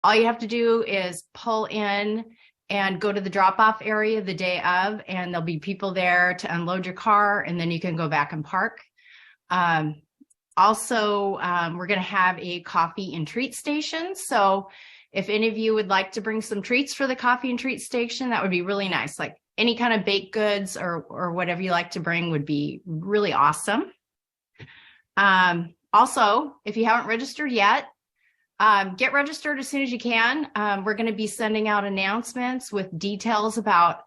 all you have to do is pull in and go to the drop-off area the day of, and there'll be people there to unload your car, and then you can go back and park. Also, we're going to have a coffee and treat station. So if any of you would like to bring some treats for the coffee and treat station, that would be really nice. Like any kind of baked goods or whatever you like to bring would be really awesome. Also, if you haven't registered yet, get registered as soon as you can. We're going to be sending out announcements with details about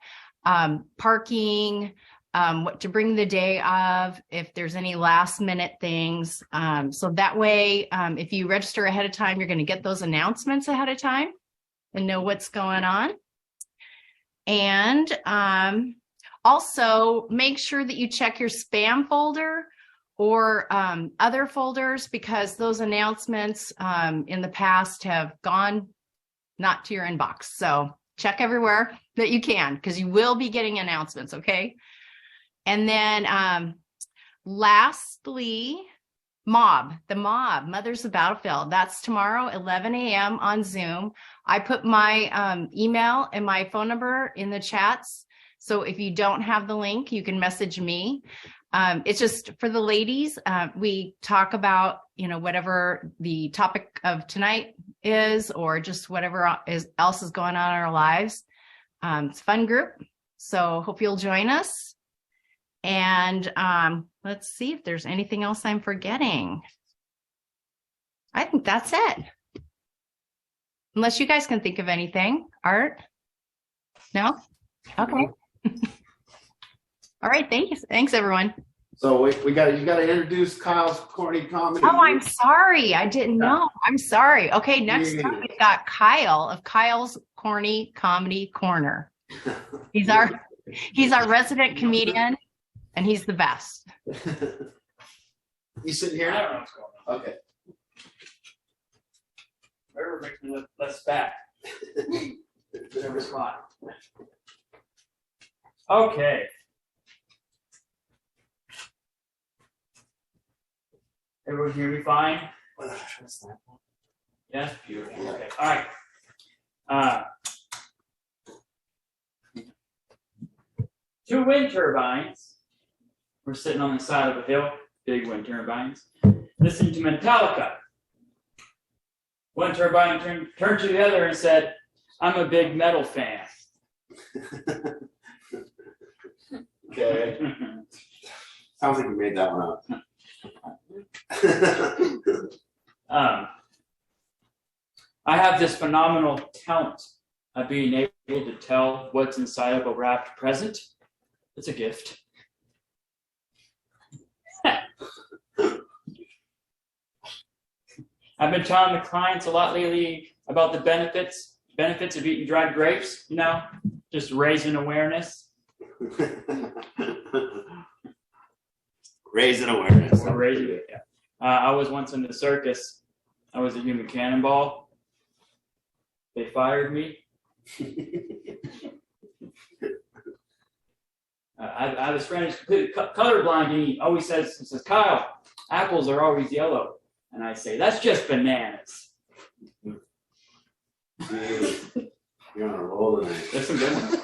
parking, what to bring the day of, if there's any last minute things. So that way, if you register ahead of time, you're going to get those announcements ahead of time and know what's going on. And also make sure that you check your spam folder or other folders, because those announcements in the past have gone not to your inbox. So check everywhere that you can, because you will be getting announcements, okay? And then lastly, the mob, Mothers of Battlefield. That's tomorrow, 11 a.m. on Zoom. I put my email and my phone number in the chats. So if you don't have the link, you can message me. It's just for the ladies. We talk about, whatever the topic of tonight is, or just whatever else is going on in our lives. It's a fun group. So hope you'll join us. And let's see if there's anything else I'm forgetting. I think that's it. Unless you guys can think of anything. Art? No? Okay. All right. Thank you. Thanks, everyone. So you got to introduce Kyle's Corny Comedy. Oh, I'm sorry. I didn't know. I'm sorry. Okay. Next up, we've got Kyle of Kyle's Corny Comedy Corner. He's our resident comedian. And he's the best. You sitting here? I don't know what's going on. Okay. Whatever makes me look less fat. Whatever spot. Okay. Everyone hear me fine? Yes, beautiful. Okay. All right. 2 wind turbines. We're sitting on the side of a hill, big wind turbines, listening to Metallica. One turbine turned to the other and said, "I'm a big metal fan." Okay. Sounds like you made that one up. I have this phenomenal talent of being able to tell what's inside of a wrapped present. It's a gift. I've been telling the clients a lot lately about the benefits of eating dried grapes, just raising awareness. Raising awareness. Raising it, yeah. I was once in the circus. I was a human cannonball. They fired me. I have this friend who's completely colorblind, and he always says, "Kyle, apples are always yellow." And I say, "That's just bananas." You're on a roll tonight. That's some good ones.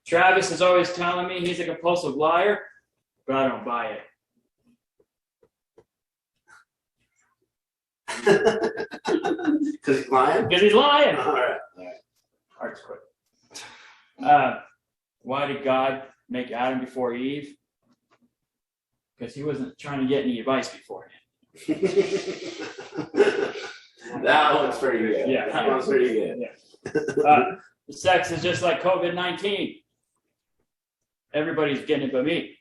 Travis is always telling me he's a compulsive liar, but I don't buy it. Because he's lying? Because he's lying. All right. Art's quick. Why did God make Adam before Eve? Because he wasn't trying to get any advice beforehand. That one's pretty good. Yeah. That one's pretty good. Yeah. Sex is just like COVID-19. Everybody's getting it but me.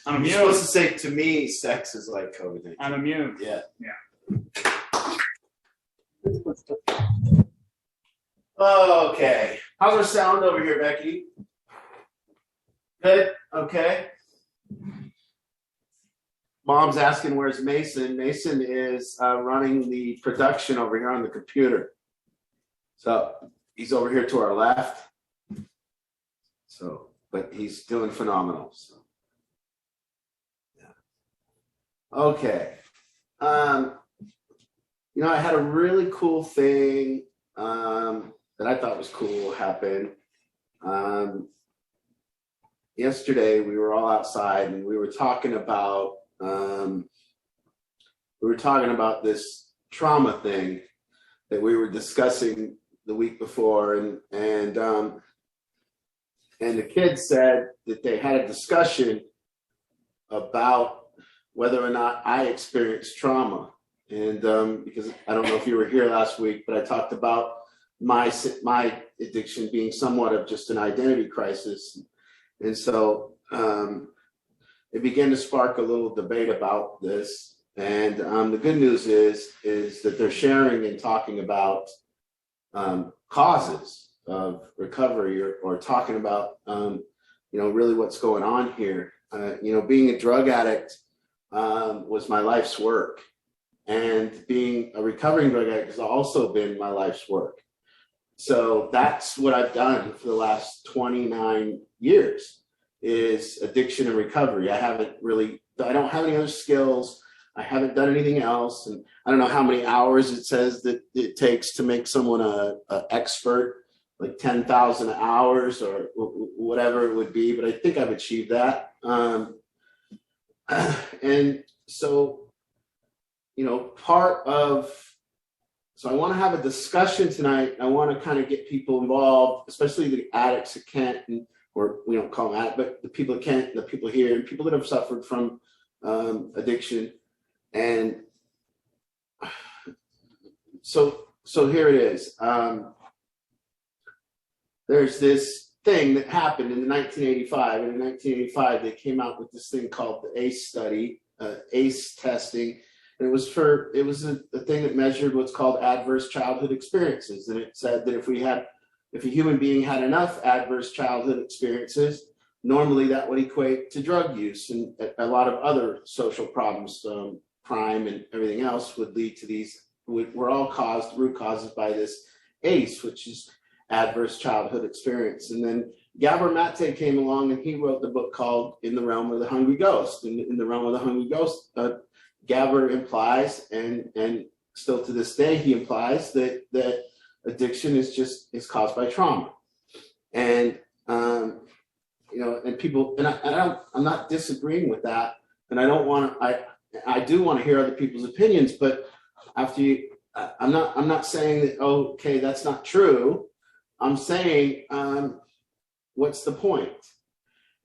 I'm immune. You're supposed to say, to me, sex is like COVID-19. I'm immune. Yeah. Yeah. Okay. How's our sound over here, Becky? Good? Okay. Mom's asking where's Mason. Mason is running the production over here on the computer. So he's over here to our left. So, but he's doing phenomenal. So, yeah. Okay. I had a really cool thing that I thought was cool happen. Yesterday, we were all outside and we were talking about this trauma thing that we were discussing the week before, and the kids said that they had a discussion about whether or not I experienced trauma. And because I don't know if you were here last week, but I talked about my addiction being somewhat of just an identity crisis. And so it began to spark a little debate about this. And the good news is that they're sharing and talking about causes of recovery, or talking about really what's going on here. Being a drug addict was my life's work, and being a recovering drug addict has also been my life's work. So that's what I've done for the last 29 years is addiction and recovery. I don't have any other skills. I haven't done anything else. And I don't know how many hours it says that it takes to make someone an expert, like 10,000 hours or whatever it would be, but I think I've achieved that. And so, so I want to have a discussion tonight. I want to kind of get people involved, especially the addicts at Kent, or we don't call them addicts, but the people at Kent, the people here, and people that have suffered from addiction. And so here it is. There's this thing that happened in 1985. And in 1985, they came out with this thing called the ACE study, ACE testing. And it was a thing that measured what's called adverse childhood experiences. And it said that if a human being had enough adverse childhood experiences, normally that would equate to drug use, and a lot of other social problems, crime and everything else would lead to these, were all root causes by this ACE, which is adverse childhood experience. And then Gabor Mate came along and he wrote the book called In the Realm of the Hungry Ghost. And in the Realm of the Hungry Ghost, Gabor implies, and still to this day he implies, that addiction is caused by trauma. And and people, and I'm not disagreeing with that, and I do want to hear other people's opinions, but I'm not saying that, okay, that's not true. I'm saying, what's the point?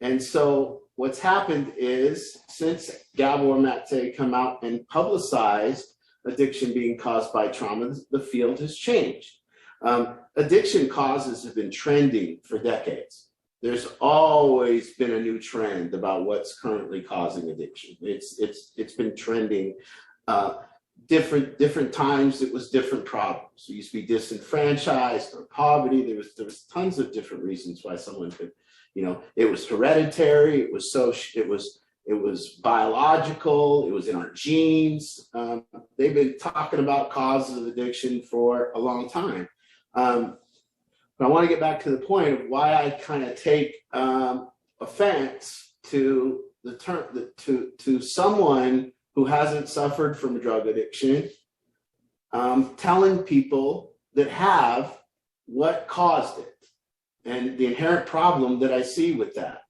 And so what's happened is, since Gabor Mate come out and publicized addiction being caused by trauma, the field has changed. Addiction causes have been trending for decades. There's always been a new trend about what's currently causing addiction. It's been trending. Different times it was different problems. It used to be disenfranchised or poverty. There was tons of different reasons why someone could, it was hereditary. It was biological. It was in our genes. They've been talking about causes of addiction for a long time. But I want to get back to the point of why I kind of take offense to the term, to someone who hasn't suffered from a drug addiction, telling people that have what caused it and the inherent problem that I see with that.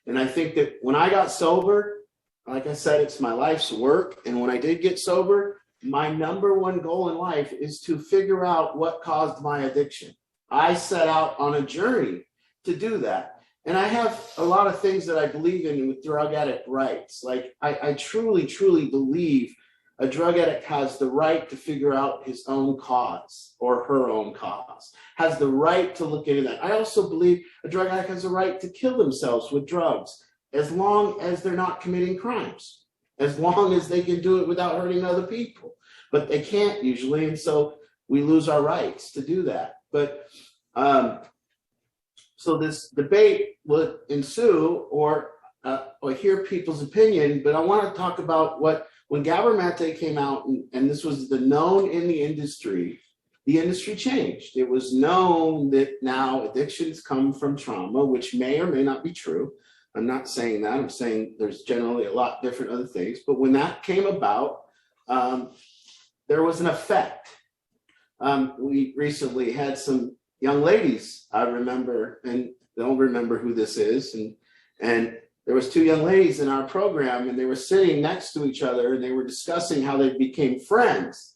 And I think that when I got sober, like I said, it's my life's work. And when I did get sober, my number one goal in life is to figure out what caused my addiction. I set out on a journey to do that. And I have a lot of things that I believe in with drug addict rights. Like I truly, truly believe a drug addict has the right to figure out his own cause or her own cause, has the right to look into that. I also believe a drug addict has a right to kill themselves with drugs, as long as they're not committing crimes, as long as they can do it without hurting other people. But they can't usually, and so we lose our rights to do that. But so this debate would ensue, or hear people's opinion. But I want to talk about when Gabor Mate came out, and this was known in the industry changed. It was known that now addictions come from trauma, which may or may not be true. I'm not saying that. I'm saying there's generally a lot different other things. But when that came about, there was an effect. We recently had some young ladies, I remember, and don't remember who this is, and there was two young ladies in our program, and they were sitting next to each other, and they were discussing how they became friends.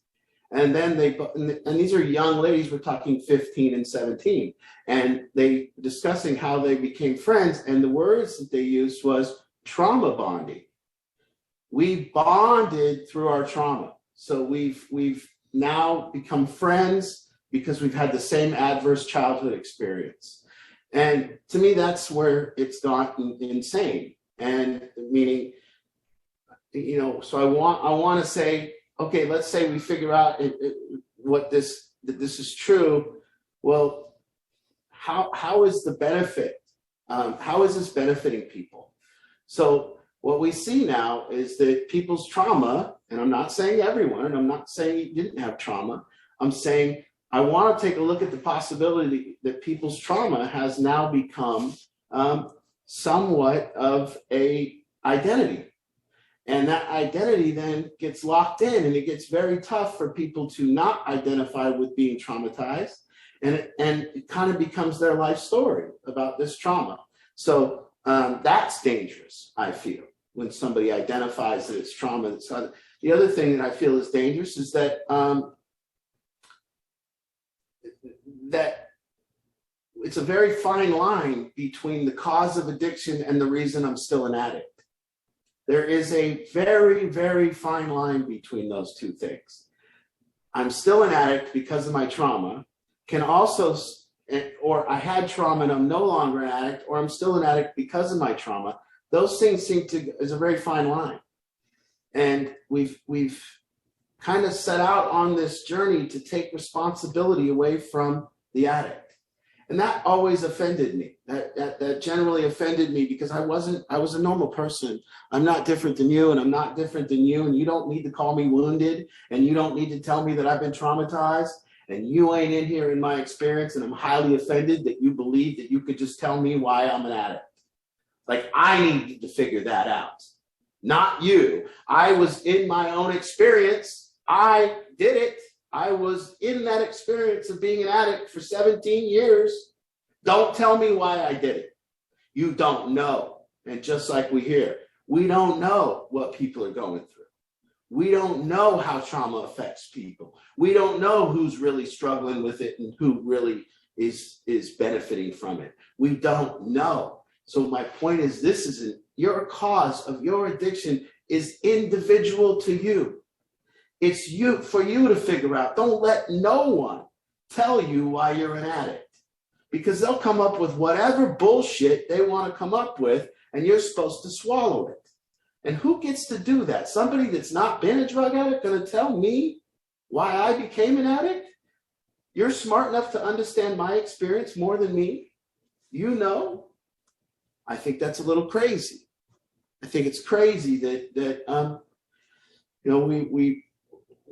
And then and these are young ladies, we're talking 15 and 17, and they discussing how they became friends, and the words that they used was trauma bonding. We bonded through our trauma. So we've now become friends because we've had the same adverse childhood experience. And to me, that's where it's gotten insane. And meaning, you know, so I want to say, okay, let's say we figure out that this is true. Well, how is the benefit? How is this benefiting people? So what we see now is that people's trauma, and I'm not saying everyone, and I'm not saying you didn't have trauma. I'm saying I want to take a look at the possibility that people's trauma has now become somewhat of a identity. And that identity then gets locked in, and it gets very tough for people to not identify with being traumatized. And it kind of becomes their life story about this trauma. So that's dangerous, I feel, when somebody identifies that it's trauma. The other thing that I feel is dangerous is that that it's a very fine line between the cause of addiction and the reason I'm still an addict. There is a very, very fine line between those two things. I'm still an addict because of my trauma, can also, or I had trauma and I'm no longer an addict, or I'm still an addict because of my trauma. Those things is a very fine line. And we've kind of set out on this journey to take responsibility away from the addict. And that always offended me. That generally offended me because I was a normal person. I'm not different than you, and I'm not different than you, and you don't need to call me wounded, and you don't need to tell me that I've been traumatized, and you ain't in here in my experience, and I'm highly offended that you believe that you could just tell me why I'm an addict. Like, I needed to figure that out, not you. I was in my own experience. I did it. I was in that experience of being an addict for 17 years. Don't tell me why I did it. You don't know. And just like we hear, we don't know what people are going through. We don't know how trauma affects people. We don't know who's really struggling with it and who really is benefiting from it. We don't know. So my point is, this isn't your cause of your addiction is individual to you. It's for you to figure out. Don't let no one tell you why you're an addict, because they'll come up with whatever bullshit they want to come up with, and you're supposed to swallow it. And who gets to do that? Somebody that's not been a drug addict going to tell me why I became an addict? You're smart enough to understand my experience more than me. You know, I think that's a little crazy. I think it's crazy that you know, we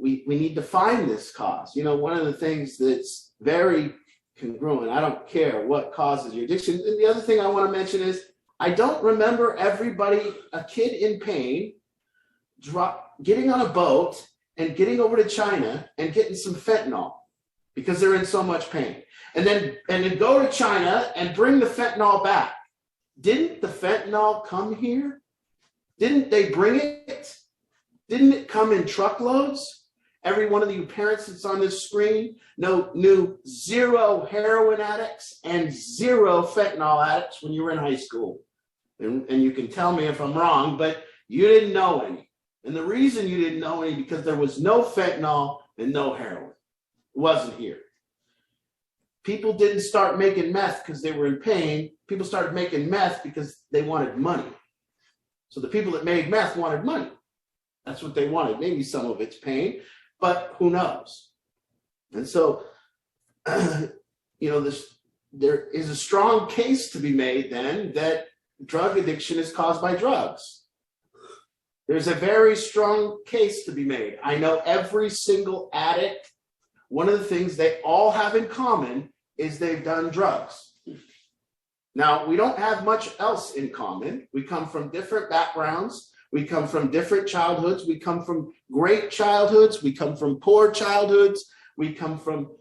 need to find this cause. You know, one of the things that's very congruent, I don't care what causes your addiction. And the other thing I want to mention is, I don't remember a kid in pain, getting on a boat and getting over to China and getting some fentanyl because they're in so much pain. And then go to China and bring the fentanyl back. Didn't the fentanyl come here? Didn't they bring it? Didn't it come in truckloads? Every one of you parents that's on this screen knew 0 heroin addicts and 0 fentanyl addicts when you were in high school. And you can tell me if I'm wrong, but you didn't know any. And the reason you didn't know any, because there was no fentanyl and no heroin. It wasn't here. People didn't start making meth because they were in pain. People started making meth because they wanted money. So the people that made meth wanted money. That's what they wanted. Maybe some of it's pain, but who knows? And so, you know, there is a strong case to be made then that drug addiction is caused by drugs. There's a very strong case to be made. I know every single addict, one of the things they all have in common is they've done drugs. Now, we don't have much else in common. We come from different backgrounds. We come from different childhoods. We come from great childhoods. We come from poor childhoods. We come from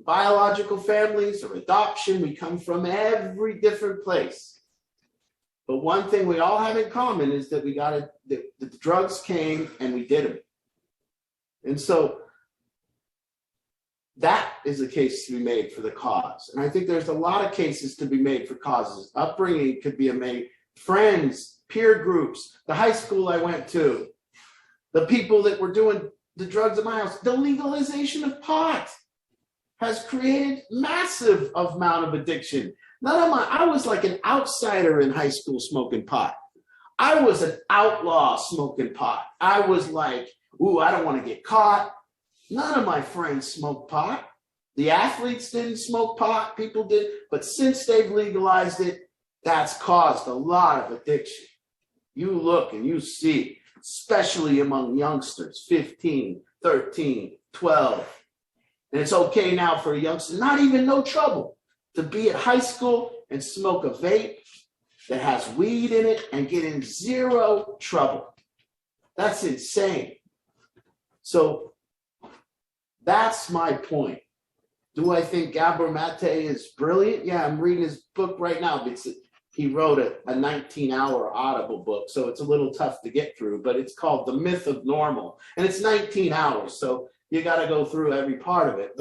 biological families or adoption. We come from every different place. But one thing we all have in common is that the drugs came and we did them. And so that is a case to be made for the cause. And I think there's a lot of cases to be made for causes. Upbringing could be made, friends, peer groups, the high school I went to, the people that were doing the drugs at my house. The legalization of pot has created massive amount of addiction. I was like an outsider in high school smoking pot. I was an outlaw smoking pot. I was like, ooh, I don't want to get caught. None of my friends smoked pot. The athletes didn't smoke pot, people did, but since they've legalized it, that's caused a lot of addiction. You look and you see, especially among youngsters, 15, 13, 12. And it's okay now for a youngster, not even no trouble, to be at high school and smoke a vape that has weed in it and get in zero trouble. That's insane. So that's my point. Do I think Gabor Mate is brilliant? Yeah, I'm reading his book right now. He wrote a 19-hour Audible book, so it's a little tough to get through, but it's called The Myth of Normal, and it's 19 hours, so you got to go through every part of it.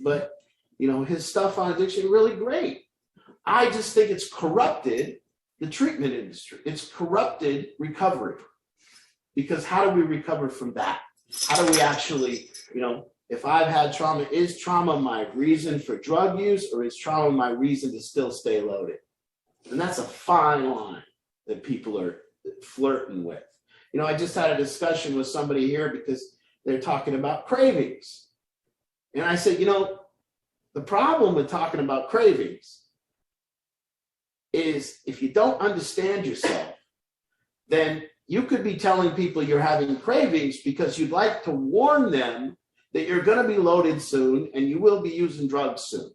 But you know, his stuff on addiction, really great. I just think it's corrupted the treatment industry. It's corrupted recovery. Because how do we recover from that? How do we actually, if I've had trauma, is trauma my reason for drug use, or is trauma my reason to still stay loaded? And that's a fine line that people are flirting with. I just had a discussion with somebody here because they're talking about cravings. And I said, the problem with talking about cravings is if you don't understand yourself, then you could be telling people you're having cravings because you'd like to warn them that you're going to be loaded soon and you will be using drugs soon.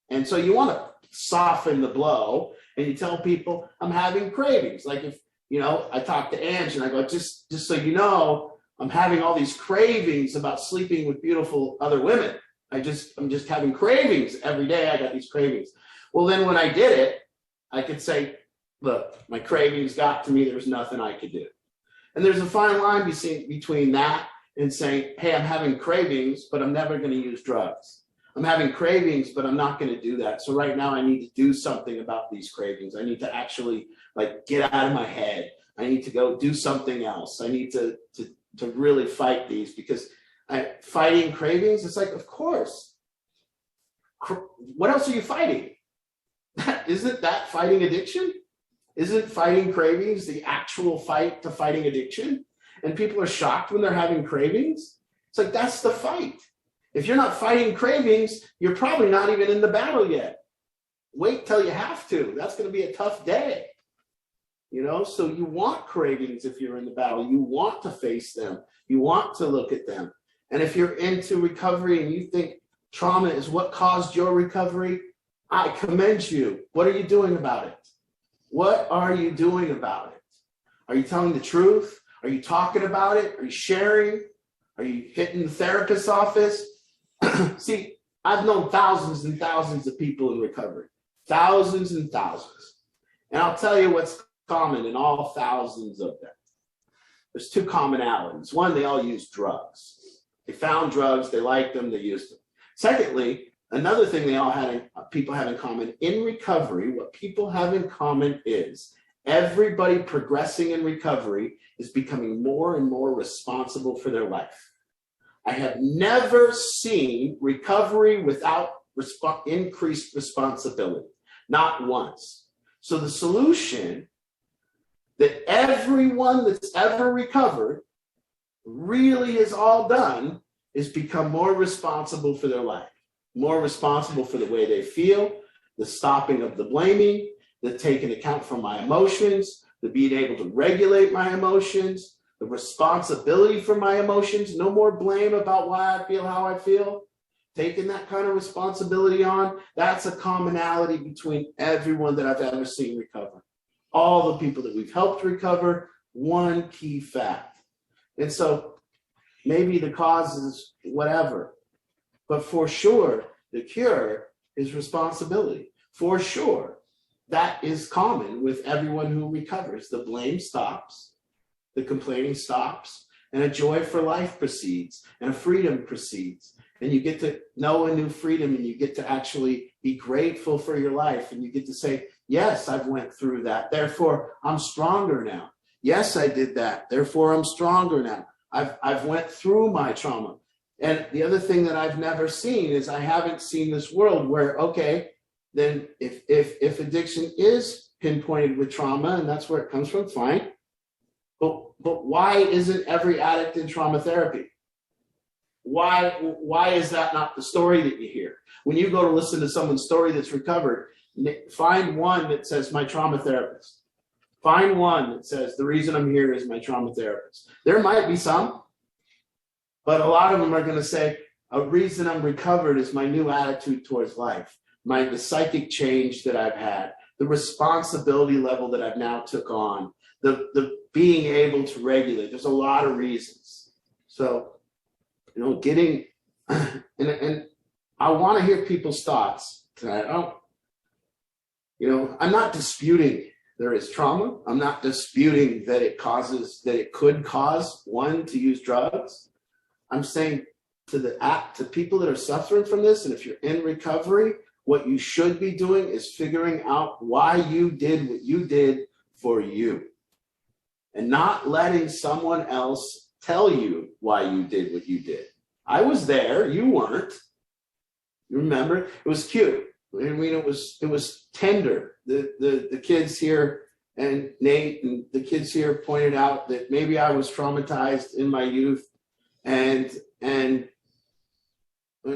And so you want to soften the blow and you tell people, I'm having cravings. Like if, I talk to Ange and I go, just so you know, I'm having all these cravings about sleeping with beautiful other women. I'm just having cravings every day. I got these cravings. Well, then when I did it, I could say, look, my cravings got to me. There's nothing I could do. And there's a fine line between that and saying, hey, I'm having cravings, but I'm never going to use drugs. I'm having cravings, but I'm not going to do that. So right now I need to do something about these cravings. I need to actually get out of my head. I need to go do something else. I need to really fight these because fighting cravings, it's like, of course. What else are you fighting? Isn't that fighting addiction? Isn't fighting cravings the actual fight to fighting addiction? And people are shocked when they're having cravings. It's like, that's the fight. If you're not fighting cravings, you're probably not even in the battle yet. Wait till you have to. That's going to be a tough day. So you want cravings if you're in the battle. You want to face them. You want to look at them. And if you're into recovery and you think trauma is what caused your recovery, I commend you. What are you doing about it? What are you doing about it? Are you telling the truth? Are you talking about it? Are you sharing? Are you hitting the therapist's office? See, I've known thousands and thousands of people in recovery. Thousands and thousands. And I'll tell you what's common in all thousands of them. There's two commonalities. One, they all use drugs. They found drugs, they liked them, they used them. Secondly, another thing people have in common in recovery, what people have in common is everybody progressing in recovery is becoming more and more responsible for their life. I have never seen recovery without increased responsibility, not once. So the solution that everyone that's ever recovered really is all done is become more responsible for their life. More responsible for the way they feel, the stopping of the blaming, the taking account for my emotions, the being able to regulate my emotions, the responsibility for my emotions, no more blame about why I feel how I feel. Taking that kind of responsibility on, that's a commonality between everyone that I've ever seen recover. All the people that we've helped recover, one key fact. And so maybe the cause is whatever, but for sure, the cure is responsibility. For sure, that is common with everyone who recovers. The blame stops, the complaining stops, and a joy for life proceeds, and a freedom proceeds. And you get to know a new freedom, and you get to actually be grateful for your life, and you get to say, yes, I've went through that, therefore I'm stronger now. Yes, I did that, therefore I'm stronger now. I've went through my trauma. And the other thing that I've never seen is I haven't seen this world where, okay, then if addiction is pinpointed with trauma, and that's where it comes from, fine. But why isn't every addict in trauma therapy? Why is that not the story that you hear? When you go to listen to someone's story that's recovered, find one that says, my trauma therapist. Find one that says, the reason I'm here is my trauma therapist. There might be some, but a lot of them are going to say, a reason I'm recovered is my new attitude towards life, the psychic change that I've had, the responsibility level that I've now took on, the being able to regulate. There's a lot of reasons. So, getting, and I want to hear people's thoughts tonight. I'm not disputing there is trauma. I'm not disputing that it could cause one to use drugs. I'm saying to people that are suffering from this, and if you're in recovery, what you should be doing is figuring out why you did what you did for you, and not letting someone else tell you why you did what you did. I was there, you weren't. You remember? It was cute. I mean, it was tender. The kids here and Nate and the kids here pointed out that maybe I was traumatized in my youth, and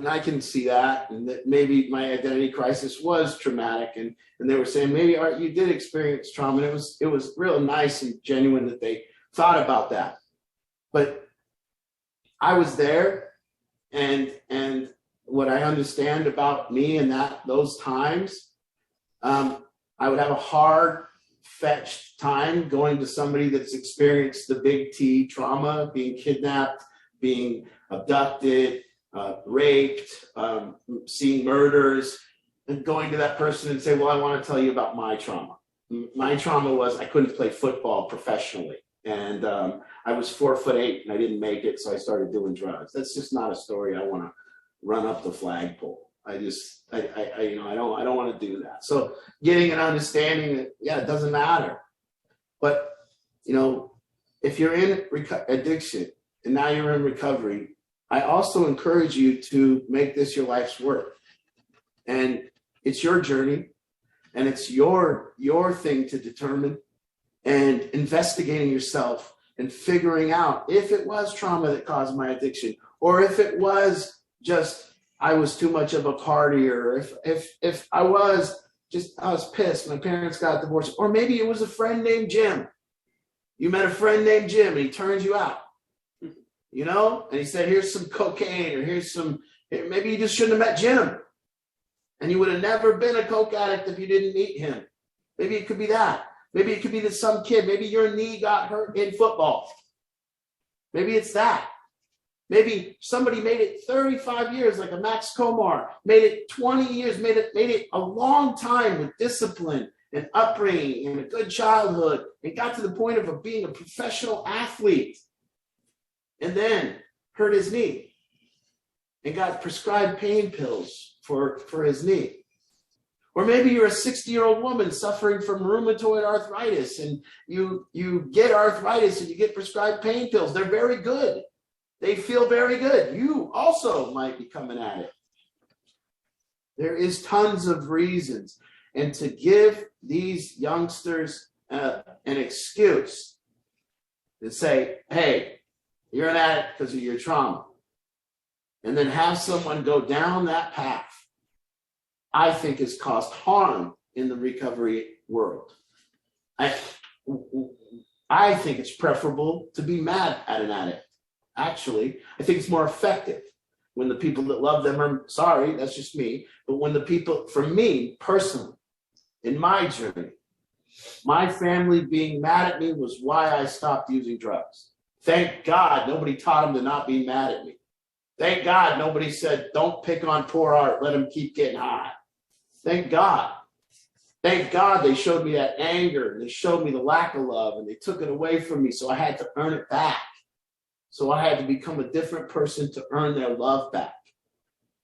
I can see that, and that maybe my identity crisis was traumatic, and they were saying, maybe Art, you did experience trauma, and it was real nice and genuine that they thought about that. But I was there, and what I understand about me in those times, I would have a hard-fetched time going to somebody that's experienced the big T trauma, being kidnapped, being abducted, raped, seeing murders, and going to that person and say, well, I want to tell you about my trauma. My trauma was I couldn't play football professionally, and I was 4'8" and I didn't make it, so I started doing drugs. That's just not a story I want to run up the flagpole. I don't want to do that. So getting an understanding that, yeah, it doesn't matter. But, if you're in addiction and now you're in recovery, I also encourage you to make this your life's work. And it's your journey, and it's your thing to determine, and investigating yourself and figuring out if it was trauma that caused my addiction, or if it was just I was too much of a partier, if I was pissed, my parents got divorced, or maybe it was a friend named Jim. You met a friend named Jim and he turned you out, and he said, here's some cocaine, or maybe you just shouldn't have met Jim, and you would have never been a coke addict if you didn't meet him. Maybe it could be that. Maybe it could be that some kid, maybe your knee got hurt in football. Maybe it's that. Maybe somebody made it 35 years, like a Max Komar, made it 20 years, made it a long time with discipline and upbringing and a good childhood, and got to the point of being a professional athlete, and then hurt his knee and got prescribed pain pills for his knee. Or maybe you're a 60-year-old woman suffering from rheumatoid arthritis, and you get arthritis and you get prescribed pain pills. They're very good. They feel very good. You also might become an addict. There is tons of reasons. And to give these youngsters an excuse to say, hey, you're an addict because of your trauma, and then have someone go down that path, I think has caused harm in the recovery world. I think it's preferable to be mad at an addict. Actually, I think it's more effective when the people that love them are sorry, that's just me, but when the people, for me personally, in my journey, My family being mad at me was why I stopped using drugs. Thank God nobody taught them to not be mad at me. Thank God nobody said, don't pick on poor Art, let him keep getting high. Thank God. Thank God they showed me that anger, and they showed me the lack of love, and they took it away from me, so I had to earn it back. So I had to become a different person to earn their love back.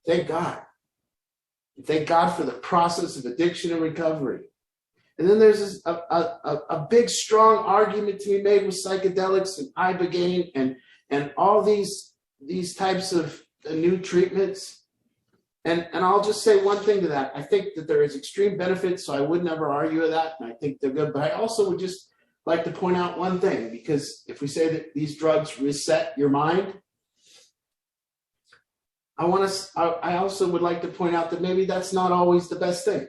Thank God. Thank God for the process of addiction and recovery. And then there's a big, strong argument to be made with psychedelics and ibogaine and all these types of new treatments. And I'll just say one thing to that. I think that there is extreme benefits, so I would never argue with that. And I think they're good. But I also would just like to point out one thing, because if we say that these drugs reset your mind, I also would like to point out that maybe that's not always the best thing.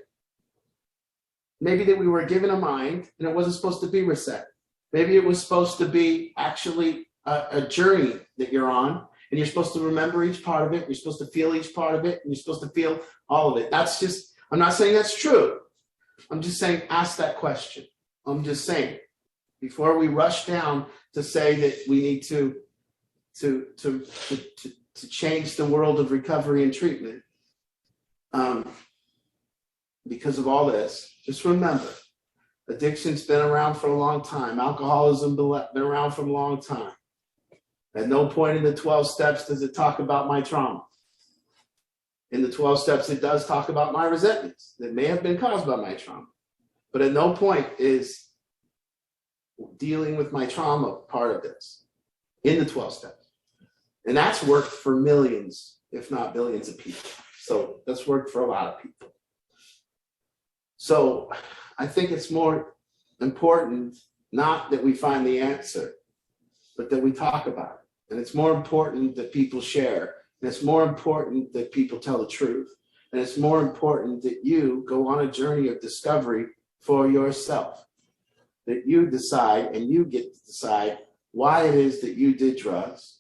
Maybe that we were given a mind and it wasn't supposed to be reset. Maybe it was supposed to be actually a journey that you're on, and you're supposed to remember each part of it. You're supposed to feel each part of it, and you're supposed to feel all of it. That's just, I'm not saying that's true. I'm just saying, ask that question. I'm just saying, before we rush down to say that we need to change the world of recovery and treatment, because of all this, just remember, addiction's been around for a long time. Alcoholism been around for a long time. At no point in the 12 steps does it talk about my trauma. In the 12 steps, it does talk about my resentments that may have been caused by my trauma. But at no point is dealing with my trauma part of this in the 12 steps. And that's worked for millions, if not billions of people. So that's worked for a lot of people. So I think it's more important not that we find the answer, but that we talk about it. And it's more important that people share. And it's more important that people tell the truth. And it's more important that you go on a journey of discovery for yourself. That you decide, and you get to decide why it is that you did drugs.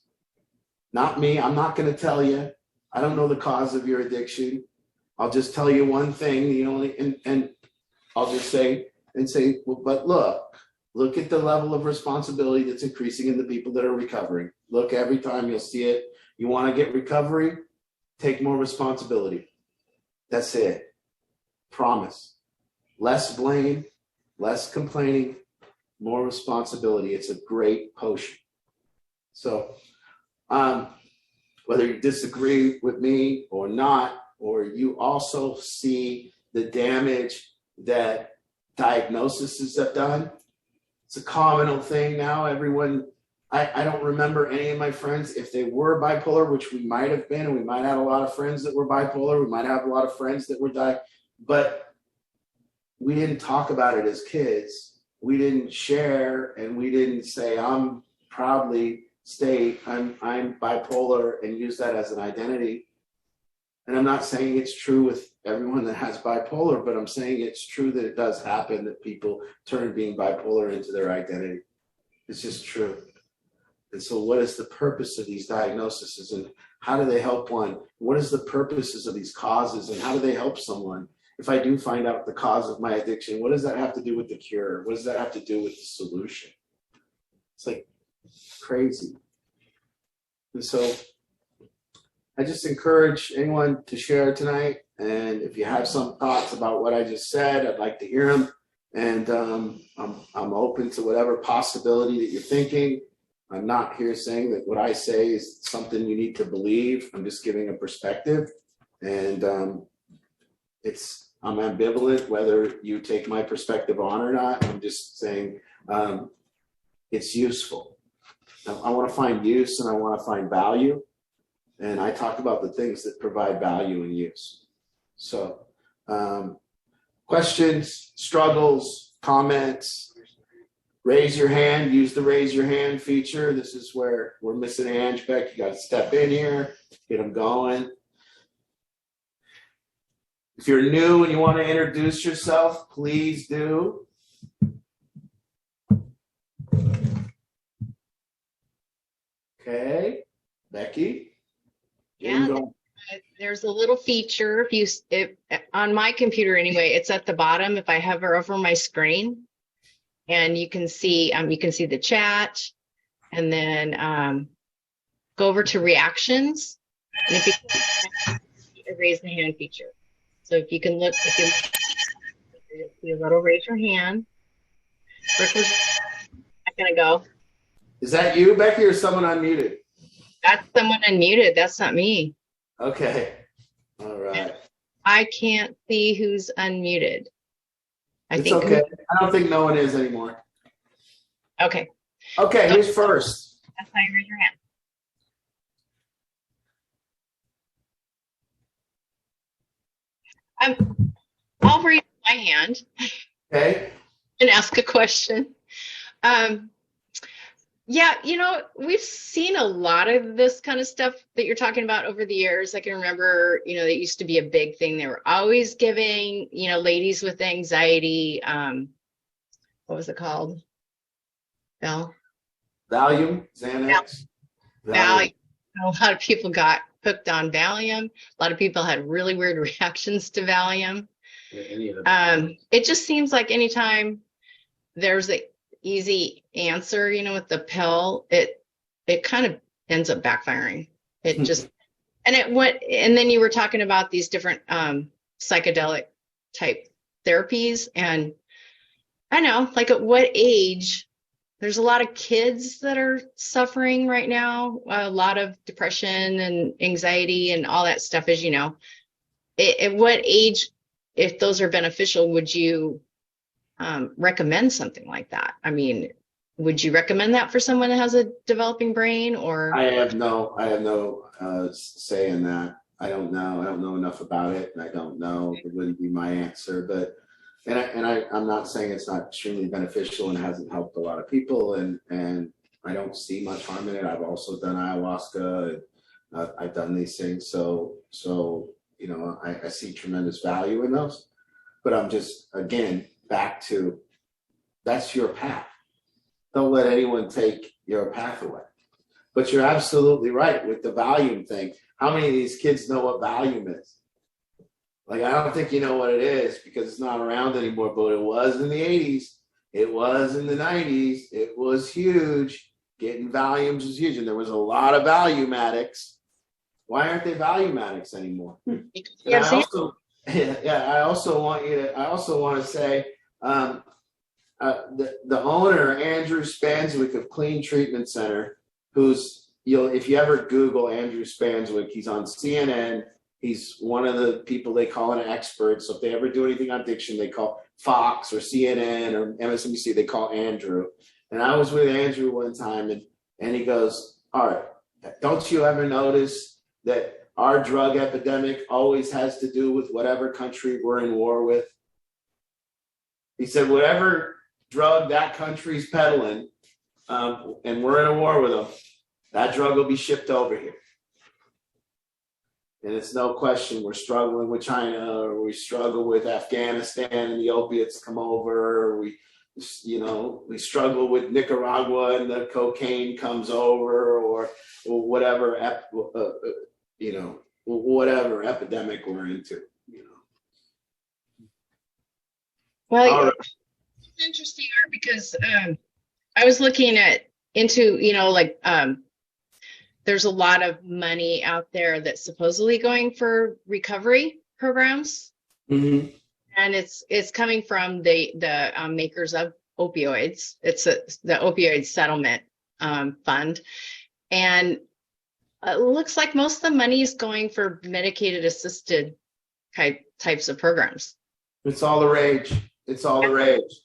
Not me. I'm not going to tell you. I don't know the cause of your addiction. I'll just tell you one thing, and I'll just say, well, but look at the level of responsibility that's increasing in the people that are recovering. Look, every time you'll see it. You want to get recovery? Take more responsibility. That's it. Promise. Less blame, less complaining, more responsibility. It's a great potion. So, whether you disagree with me or not, or you also see the damage that diagnoses have done, it's a common thing now. Everyone, I don't remember any of my friends, if they were bipolar, which we might have been, and we might have a lot of friends that were bipolar, we might have a lot of friends that were but we didn't talk about it as kids. We didn't share, and we didn't say, I'm proudly state I'm bipolar and use that as an identity. And I'm not saying it's true with everyone that has bipolar, but I'm saying it's true that it does happen, that people turn being bipolar into their identity. It's just true. And so what is the purpose of these diagnoses, and how do they help one? What is the purposes of these causes, and how do they help someone? If I do find out the cause of my addiction, what does that have to do with the cure? What does that have to do with the solution? It's like crazy. And so I just encourage anyone to share tonight. And if you have some thoughts about what I just said, I'd like to hear them. And I'm open to whatever possibility that you're thinking. I'm not here saying that what I say is something you need to believe. I'm just giving a perspective. And I'm ambivalent whether you take my perspective on or not. I'm just saying it's useful. I want to find use, and I want to find value. And I talk about the things that provide value and use. So questions, struggles, comments, raise your hand, use the raise your hand feature. This is where we're missing Ange Beck. You got to step in here, get them going. If you're new and you want to introduce yourself, please do. Okay, Becky. Yeah. There's a little feature on my computer anyway, it's at the bottom if I hover over my screen, and you can see the chat, and then go over to reactions, and if you click a raise the hand feature. So if you see a little raise your hand. Rick was not gonna go. Is that you, Becky, or someone unmuted? That's someone unmuted. That's not me. Okay. All right. I can't see who's unmuted. It's okay. I don't think no one is anymore. Okay. Okay, who's first? That's how you raise your hand. I'll raise my hand Okay. and ask a question. Yeah, we've seen a lot of this kind of stuff that you're talking about over the years. I can remember, that used to be a big thing. They were always giving, ladies with anxiety, what was it called? Valium, Xanax. Valium. A lot of people got hooked on Valium. A lot of people had really weird reactions to Valium. It just seems like anytime there's a easy answer, with the pill, it kind of ends up backfiring. It just, and then you were talking about these different psychedelic type therapies, and I know, like, at what age? There's a lot of kids that are suffering right now, a lot of depression and anxiety and all that stuff, as you know. At what age, if those are beneficial, would you recommend something like that? I mean, would you recommend that for someone that has a developing brain, or? I have no say in that. I don't know. I don't know enough about it, and I don't know. It wouldn't be my answer. But I'm not saying it's not extremely beneficial and hasn't helped a lot of people, and I don't see much harm in it. I've also done ayahuasca. And, I've done these things, so I see tremendous value in those. But I'm just, again, back to, that's your path. Don't let anyone take your path away. But you're absolutely right with the Valium thing. How many of these kids know what Valium is? Like, I don't think you know what it is because it's not around anymore, but it was in the 80s. It was in the 90s. It was huge. Getting Valiums was huge. And there was a lot of Valium addicts. Why aren't they Valium addicts anymore? And I also want to say, the owner, Andrew Spanswick of Clean Treatment Center, if you ever Google Andrew Spanswick, he's on CNN. He's one of the people they call an expert. So if they ever do anything on addiction, they call Fox or CNN or MSNBC, they call Andrew. And I was with Andrew one time, and he goes, all right, don't you ever notice that our drug epidemic always has to do with whatever country we're in war with? He said, whatever drug that country's peddling, and we're in a war with them, that drug will be shipped over here. And it's no question we're struggling with China, or we struggle with Afghanistan and the opiates come over, or we struggle with Nicaragua and the cocaine comes over, or whatever, whatever epidemic we're into, Well, right. It's interesting, Art, because I was looking into, there's a lot of money out there that's supposedly going for recovery programs. Mm-hmm. And it's coming from the makers of opioids. It's the opioid settlement fund. And it looks like most of the money is going for medicated assisted types of programs. It's all the rage. It's all the rage.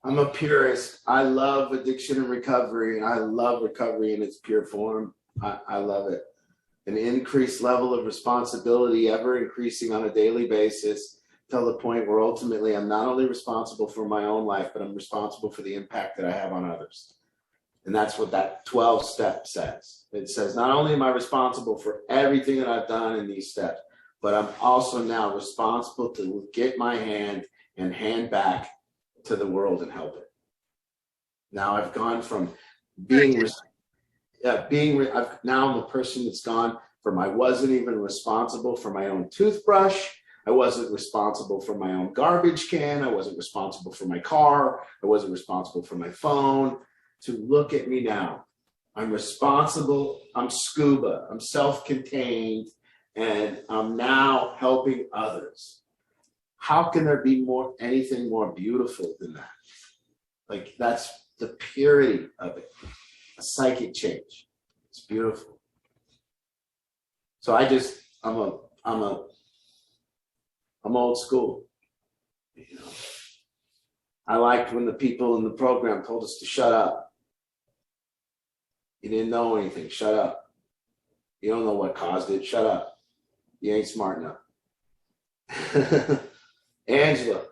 I'm a purist. I love addiction and recovery, and I love recovery in its pure form. I love it. An increased level of responsibility, ever increasing on a daily basis, till the point where ultimately I'm not only responsible for my own life, but I'm responsible for the impact that I have on others. And that's what that 12 step says. It says, not only am I responsible for everything that I've done in these steps, but I'm also now responsible to get my hand and hand back to the world and help it. Now I've gone from now I'm a person that's gone I wasn't even responsible for my own toothbrush. I wasn't responsible for my own garbage can. I wasn't responsible for my car. I wasn't responsible for my phone. To look at me now. I'm responsible. I'm scuba. I'm self-contained. And I'm now helping others. How can there be anything more beautiful than that? Like, that's the purity of it. A psychic change. It's beautiful. So I'm old school. You know, I liked when the people in the program told us to shut up. You didn't know anything. Shut up. You don't know what caused it. Shut up. You ain't smart enough. Angela.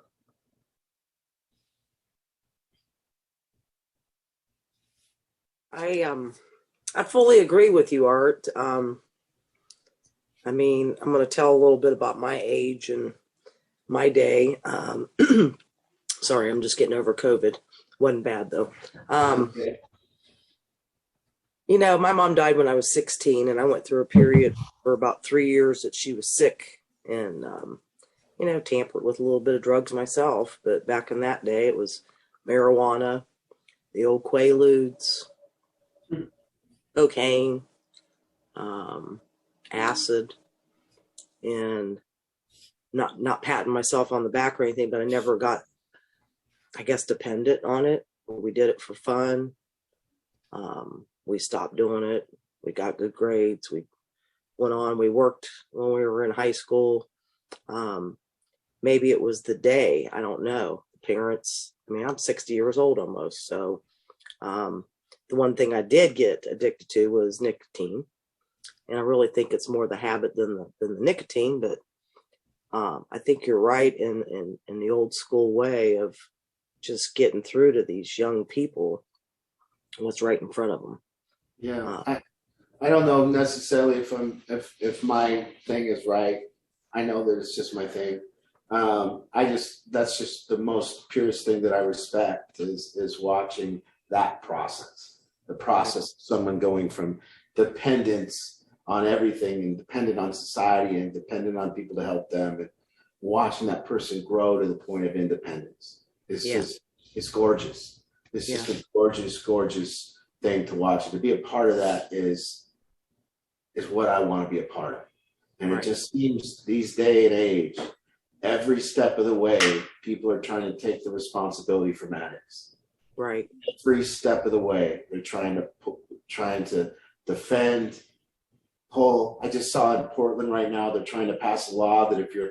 I fully agree with you, Art. I mean, I'm going to tell a little bit about my age and my day. Sorry, I'm just getting over COVID. Wasn't bad though. Okay. You know, my mom died when I was 16, and I went through a period for about 3 years that she was sick, and you know, tampered with a little bit of drugs myself. But back in that day, it was marijuana, the old Quaaludes, cocaine, acid, and not patting myself on the back or anything, but I never got, I guess, dependent on it. We did it for fun. We stopped doing it. We got good grades. We went on. We worked when we were in high school. Maybe it was the day. I don't know. Parents, I mean, I'm 60 years old almost. So the one thing I did get addicted to was nicotine. And I really think it's more the habit than the nicotine. But I think you're right in the old school way of just getting through to these young people what's right in front of them. Yeah, I don't know necessarily if my thing is right. I know that it's just my thing. That's just the most purest thing that I respect is watching that process. The process of someone going from dependence on everything and dependent on society and dependent on people to help them, and watching that person grow to the point of independence. It's gorgeous. It's just a gorgeous, gorgeous thing to watch. And to be a part of that is what I want to be a part of. And It just seems these day and age, every step of the way, people are trying to take the responsibility from addicts. Right. Every step of the way, they're trying to defend, pull. I just saw in Portland right now, they're trying to pass a law that if you're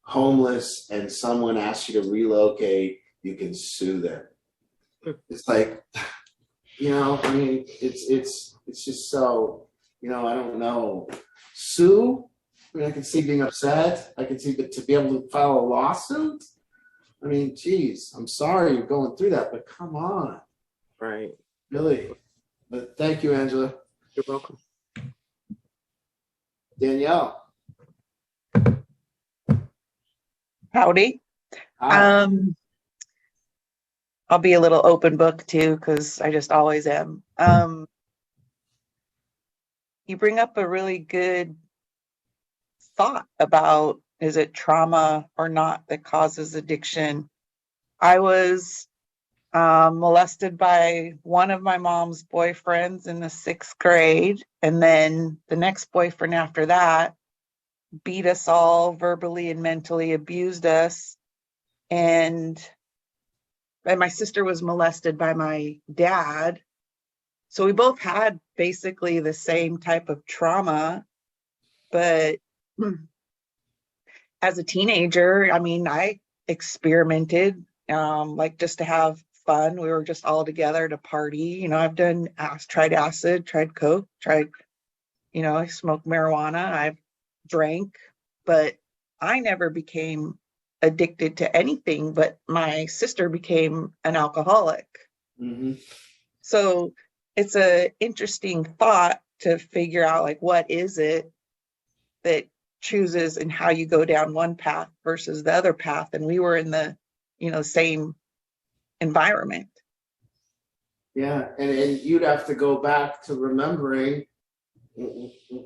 homeless and someone asks you to relocate, you can sue them. It's like, you know, I mean, it's just so, you know, I don't know. Sue? I mean, I can see being upset. I can see, but to be able to file a lawsuit? I mean, geez, I'm sorry you're going through that, but come on. Right. Really. But thank you, Angela. You're welcome. Danielle. Howdy. Hi. I'll be a little open book too, because I just always am. You bring up a really good thought about, is it trauma or not that causes addiction? I was molested by one of my mom's boyfriends in the 6th grade, and then the next boyfriend after that beat us all, verbally and mentally abused us, and my sister was molested by my dad. So we both had basically the same type of trauma. But as a teenager, I mean, I experimented, like just to have fun. We were just all together to party. You know, I've tried acid, tried coke, I smoked marijuana, I've drank, but I never became addicted to anything, but my sister became an alcoholic. Mm-hmm. So it's a interesting thought to figure out, like, what is it that chooses and how you go down one path versus the other path. And we were in the, same environment. Yeah, and you'd have to go back to remembering,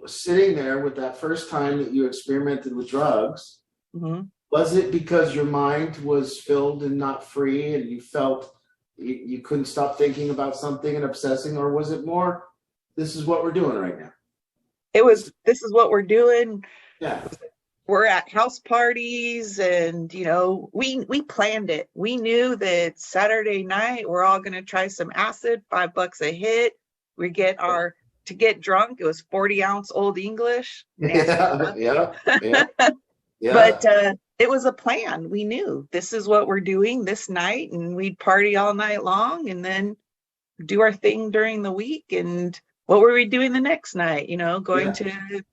sitting there with that first time that you experimented with drugs, Mhm. was it because your mind was filled and not free and you felt you couldn't stop thinking about something and obsessing, or was it more, this is what we're doing right now? It was, this is what we're doing. Yeah. We're at house parties and, you know, we planned it. We knew that Saturday night, we're all going to try some acid, $5 a hit. We get to get drunk. It was 40-ounce Old English. Nasty Yeah. stuff. Yeah. Yeah. But it was a plan. We knew this is what we're doing this night, and we'd party all night long and then do our thing during the week. And what were we doing the next night? You know, going to,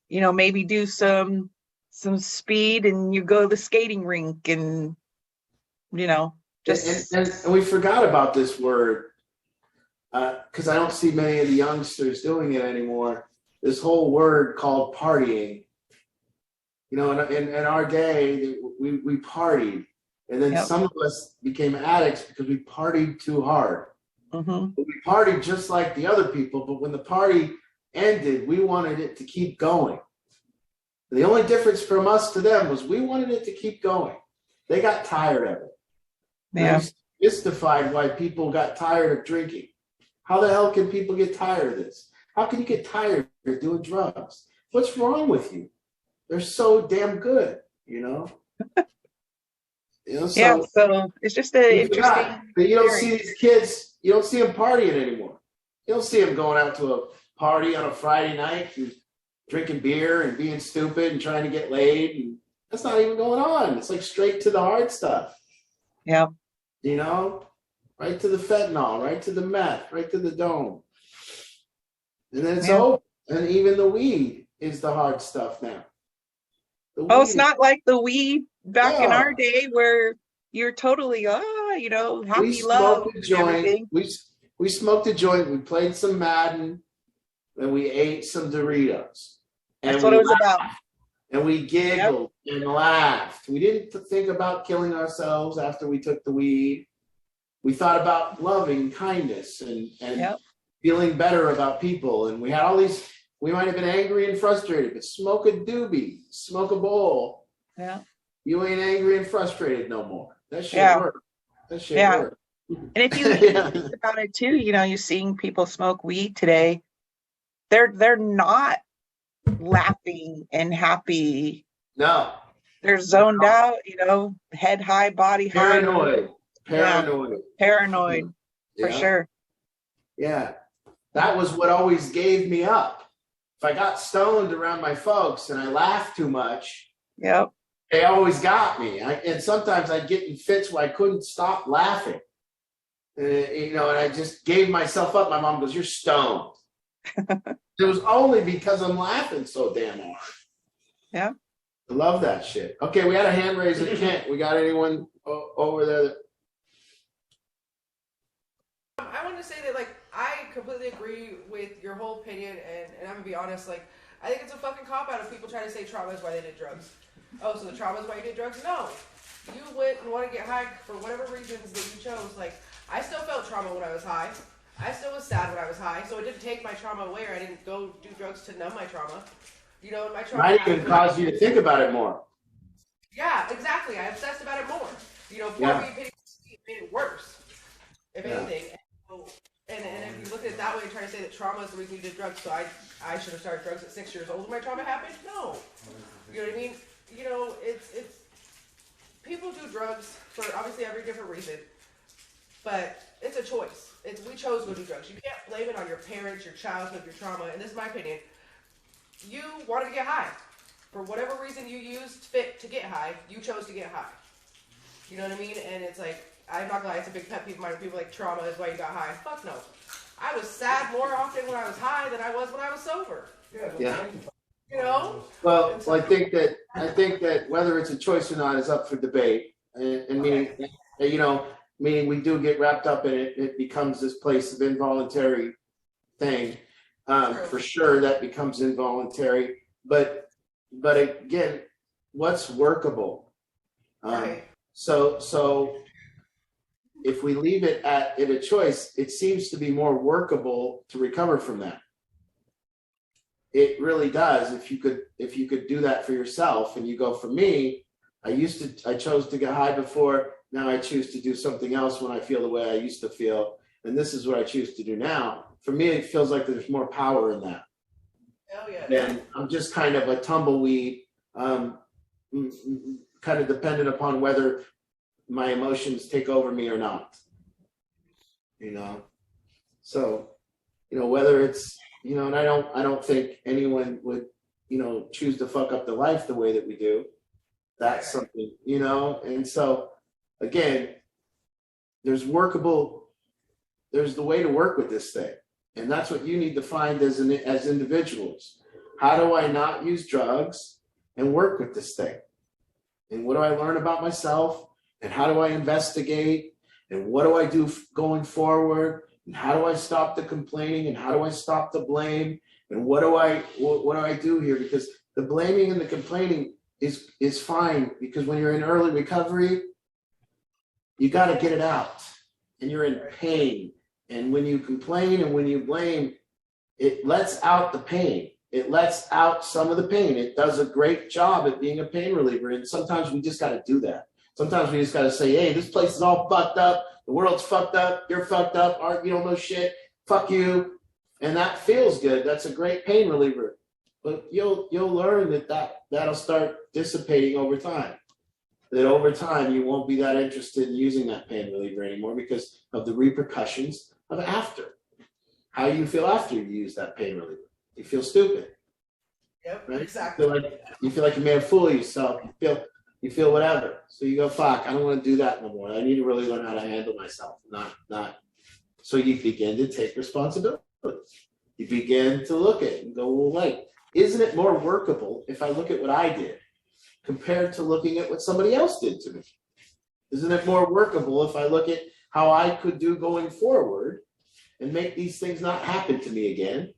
you know, maybe do some speed, and you go to the skating rink, and, you know, just and we forgot about this word, because I don't see many of the youngsters doing it anymore. This whole word called partying. You know, in our day, we partied, and then Yep. some of us became addicts because we partied too hard. Mhm. We partied just like the other people, but when the party ended, we wanted it to keep going. The only difference from us to them was we wanted it to keep going. They got tired of it. Yeah. And I mystified why people got tired of drinking. How the hell can people get tired of this? How can you get tired of doing drugs? What's wrong with you? They're so damn good, you know? So Yeah, so it's just an you interesting forgot that you don't see experience. these kids, you don't see them partying anymore. You don't see them going out to a party on a Friday night and drinking beer and being stupid and trying to get laid. And that's not even going on. It's like straight to the hard stuff. Yeah. You know? Right to the fentanyl, right to the meth, right to the dome. And then it's Yeah. over. And even the weed is the hard stuff now. The Oh, it's weed- not like the weed back in Yeah. our day where you're totally, you know, we happy love smoked a and joint. everything. We smoked a joint. We played some Madden, and we ate some Doritos. And That's what we it was about. laughed, and we giggled and laughed. We didn't think about killing ourselves after we took the weed. We thought about loving kindness and Yep. feeling better about people. And we had all these. We might have been angry and frustrated, but smoke a doobie, smoke a bowl. Yeah. You ain't angry and frustrated no more. That shit Yeah. worked. That shit Yeah. worked. And if you Yeah. think about it too, you know, you're seeing people smoke weed today. They're not laughing and happy. No. They're zoned out, you know, head high, body high, Paranoid. Yeah. Paranoid. paranoid for Yeah. sure. Yeah. That was what always gave me up. If I got stoned around my folks and I laughed too much, Yep. they always got me. And sometimes I'd get in fits where I couldn't stop laughing. You know, and I just gave myself up. My mom goes, "You're stoned." It was only because I'm laughing so damn hard. Yeah. I love that shit. Okay, we had a hand raise at Kent. We got anyone over there? I want to say that, like, I completely agree with your whole opinion, and I'm gonna be honest, like, I think it's a fucking cop-out if people try to say trauma is why they did drugs. Oh, so the trauma is why you did drugs? No. You went and want to get high for whatever reasons that you chose. Like, I still felt trauma when I was high. I still was sad when I was high, so it didn't take my trauma away, or I didn't go do drugs to numb my trauma. You know, and my trauma... Might even cause you to think about it more. Yeah, exactly. I obsessed about it more. You know, Yeah. me pitting made it worse, if Yeah. anything. And if you look at it that way and try to say that trauma is the reason you did drugs, so I should have started drugs at 6 years old when my trauma happened? No. You know what I mean? You know, it's people do drugs for obviously every different reason, but it's a choice. We chose to go do drugs. You can't blame it on your parents, your childhood, your trauma, and this is my opinion. You wanted to get high. For whatever reason you used fit to get high, you chose to get high. You know what I mean? And it's like, I'm not gonna lie, it's a big pet peeve of mine when people like trauma is why you got high. Fuck no. I was sad more often when I was high than I was when I was sober. Yeah. You know? Well, I think that whether it's a choice or not is up for debate. And meaning, you know, meaning we do get wrapped up in it. It becomes this place of involuntary thing. For sure, that becomes involuntary. But again, what's workable? Right. So if we leave it at a choice, it seems to be more workable to recover from that. it really does. If you could do that for yourself, and you go, for me, I chose to get high before. Now I choose to do something else when I feel the way I used to feel. And this is what I choose to do now. For me, it feels like there's more power in that. Hell yeah. And I'm just kind of a tumbleweed, kind of dependent upon whether my emotions take over me or not. You know? So, you know, whether it's, you know, and I don't think anyone would, you know, choose to fuck up their life the way that we do. That's something, you know? And so, again, there's the way to work with this thing. And that's what you need to find as individuals. How do I not use drugs and work with this thing? And what do I learn about myself? And how do I investigate? And what do I do going forward? And how do I stop the complaining? And how do I stop the blame? And what do I do here? Because the blaming and the complaining is fine, because when you're in early recovery, you got to get it out, and you're in pain. And when you complain and when you blame, it lets out the pain. It lets out some of the pain. It does a great job at being a pain reliever. And sometimes we just got to do that. Sometimes we just got to say, hey, this place is all fucked up. The world's fucked up. You're fucked up. You don't know shit. Fuck you. And that feels good. That's a great pain reliever. But you'll learn that'll start dissipating over time. That over time you won't be that interested in using that pain reliever anymore because of the repercussions of after. How do you feel after you use that pain reliever? You feel stupid. Yep, right? exactly. You feel like you made a fool of yourself. You feel whatever. So you go, fuck, I don't want to do that no more. I need to really learn how to handle myself. Not. So you begin to take responsibility. You begin to look at it and go, well, wait, isn't it more workable if I look at what I did compared to looking at what somebody else did to me? Isn't it more workable if I look at how I could do going forward and make these things not happen to me again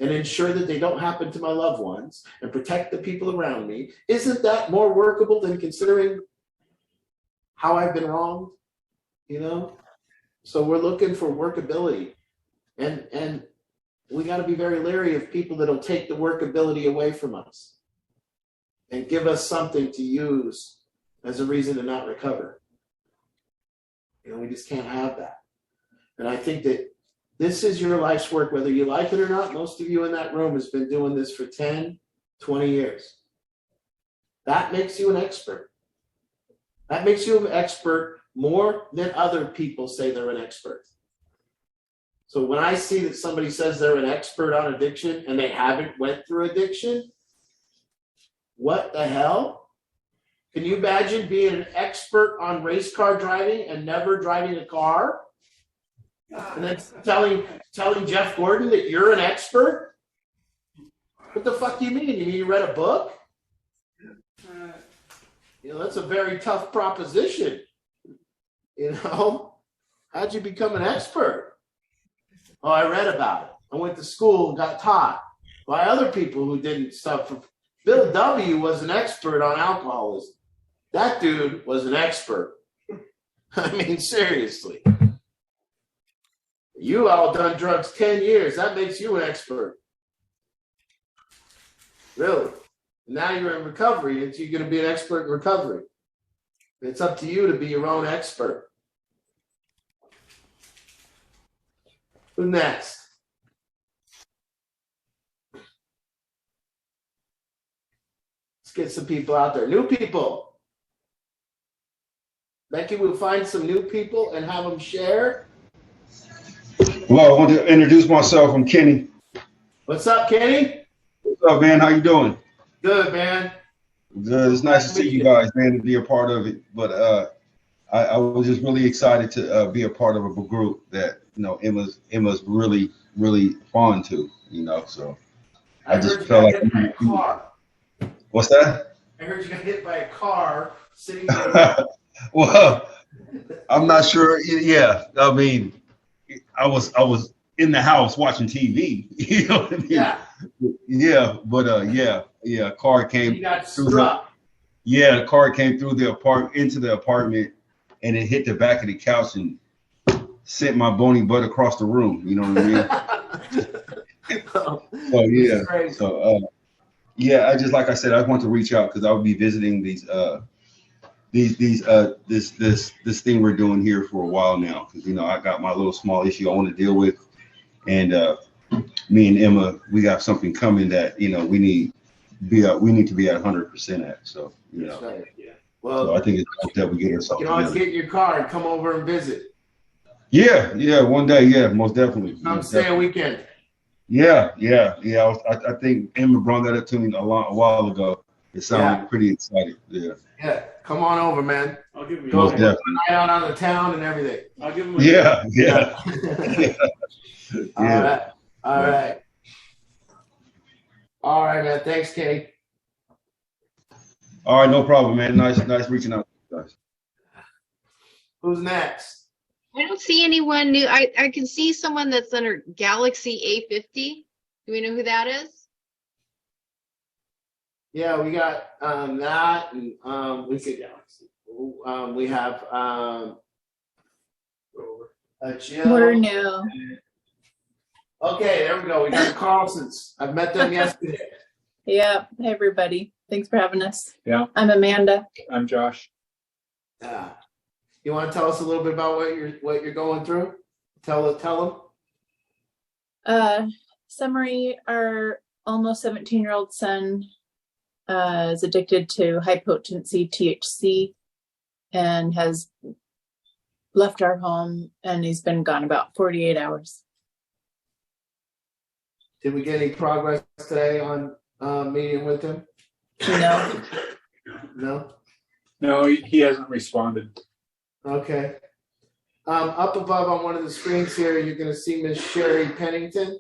and ensure that they don't happen to my loved ones and protect the people around me? Isn't that more workable than considering how I've been wronged? You know? So we're looking for workability, and we got to be very leery of people that'll take the workability away from us and give us something to use as a reason to not recover. You know, we just can't have that. And I think that this is your life's work, whether you like it or not. Most of you in that room has been doing this for 10, 20 years. That makes you an expert. That makes you an expert more than other people say they're an expert. So when I see that somebody says they're an expert on addiction and they haven't went through addiction, what the hell? Can you imagine being an expert on race car driving and never driving a car? And then telling Jeff Gordon that you're an expert? What the fuck do you mean? You mean you read a book? You know, that's a very tough proposition. You know, how'd you become an expert? Oh, I read about it. I went to school and got taught by other people who didn't suffer. Bill W. was an expert on alcoholism. That dude was an expert. I mean, seriously. You all done drugs 10 years. That makes you an expert. Really. Now you're in recovery, and you're going to be an expert in recovery. It's up to you to be your own expert. Who next? Let's get some people out there. New people. Becky, we'll find some new people and have them share. Well, I want to introduce myself. I'm Kenny. What's up, Kenny? What's up, man? How you doing? Good, man. Good. It's nice to see you guys, man, to be a part of it. But I was just really excited to be a part of a group that, you know, Emma's really, really fond to, you know. So I just felt like. Hit by a car. What's that? I heard you got hit by a car sitting there. Well, I'm not sure. Yeah, I mean, I was in the house watching TV. You know what I mean? Yeah. Yeah, but yeah. Car came. You got through struck. the car came through into the apartment, and it hit the back of the couch and sent my bony butt across the room. You know what I mean? So yeah, Great. so yeah, I just like I said, I want to reach out because I'll be visiting this thing we're doing here for a while now because I got my little small issue I want to deal with, and me and Emma, we got something coming that we need to be at 100% at. So That's right. Yeah. Well, so I think it's time that we get you ourselves can always together. get in your car and come over and visit. Yeah, one day, yeah, most definitely. Come Most stay a definitely. weekend. Yeah. I think Emma brought that up to me a while ago. It sounded pretty exciting. Yeah, Yeah, come on over, man. I'll give him Go most a definitely. night out on the town and everything. I'll give him a Yeah. All Yeah. right. All right. All right, man. Thanks, Kenny. All right, no problem, man. Nice reaching out to you guys. Who's next? I don't see anyone new. I can see someone that's under Galaxy A50. Do we know who that is? Yeah, we got that, and we could. We have Jill. We're new. Okay, there we go. We got the Carlsons. I've met them yesterday. Yeah. Hey, everybody. Thanks for having us. Yeah. I'm Amanda. I'm Josh. Yeah. You want to tell us a little bit about what you're going through? Tell them. Summary, our almost 17-year-old son is addicted to high potency THC and has left our home, and he's been gone about 48 hours. Did we get any progress today on meeting with him? No. No. No, he hasn't responded. Okay. Up above on one of the screens here, you're going to see Miss Sherry Pennington.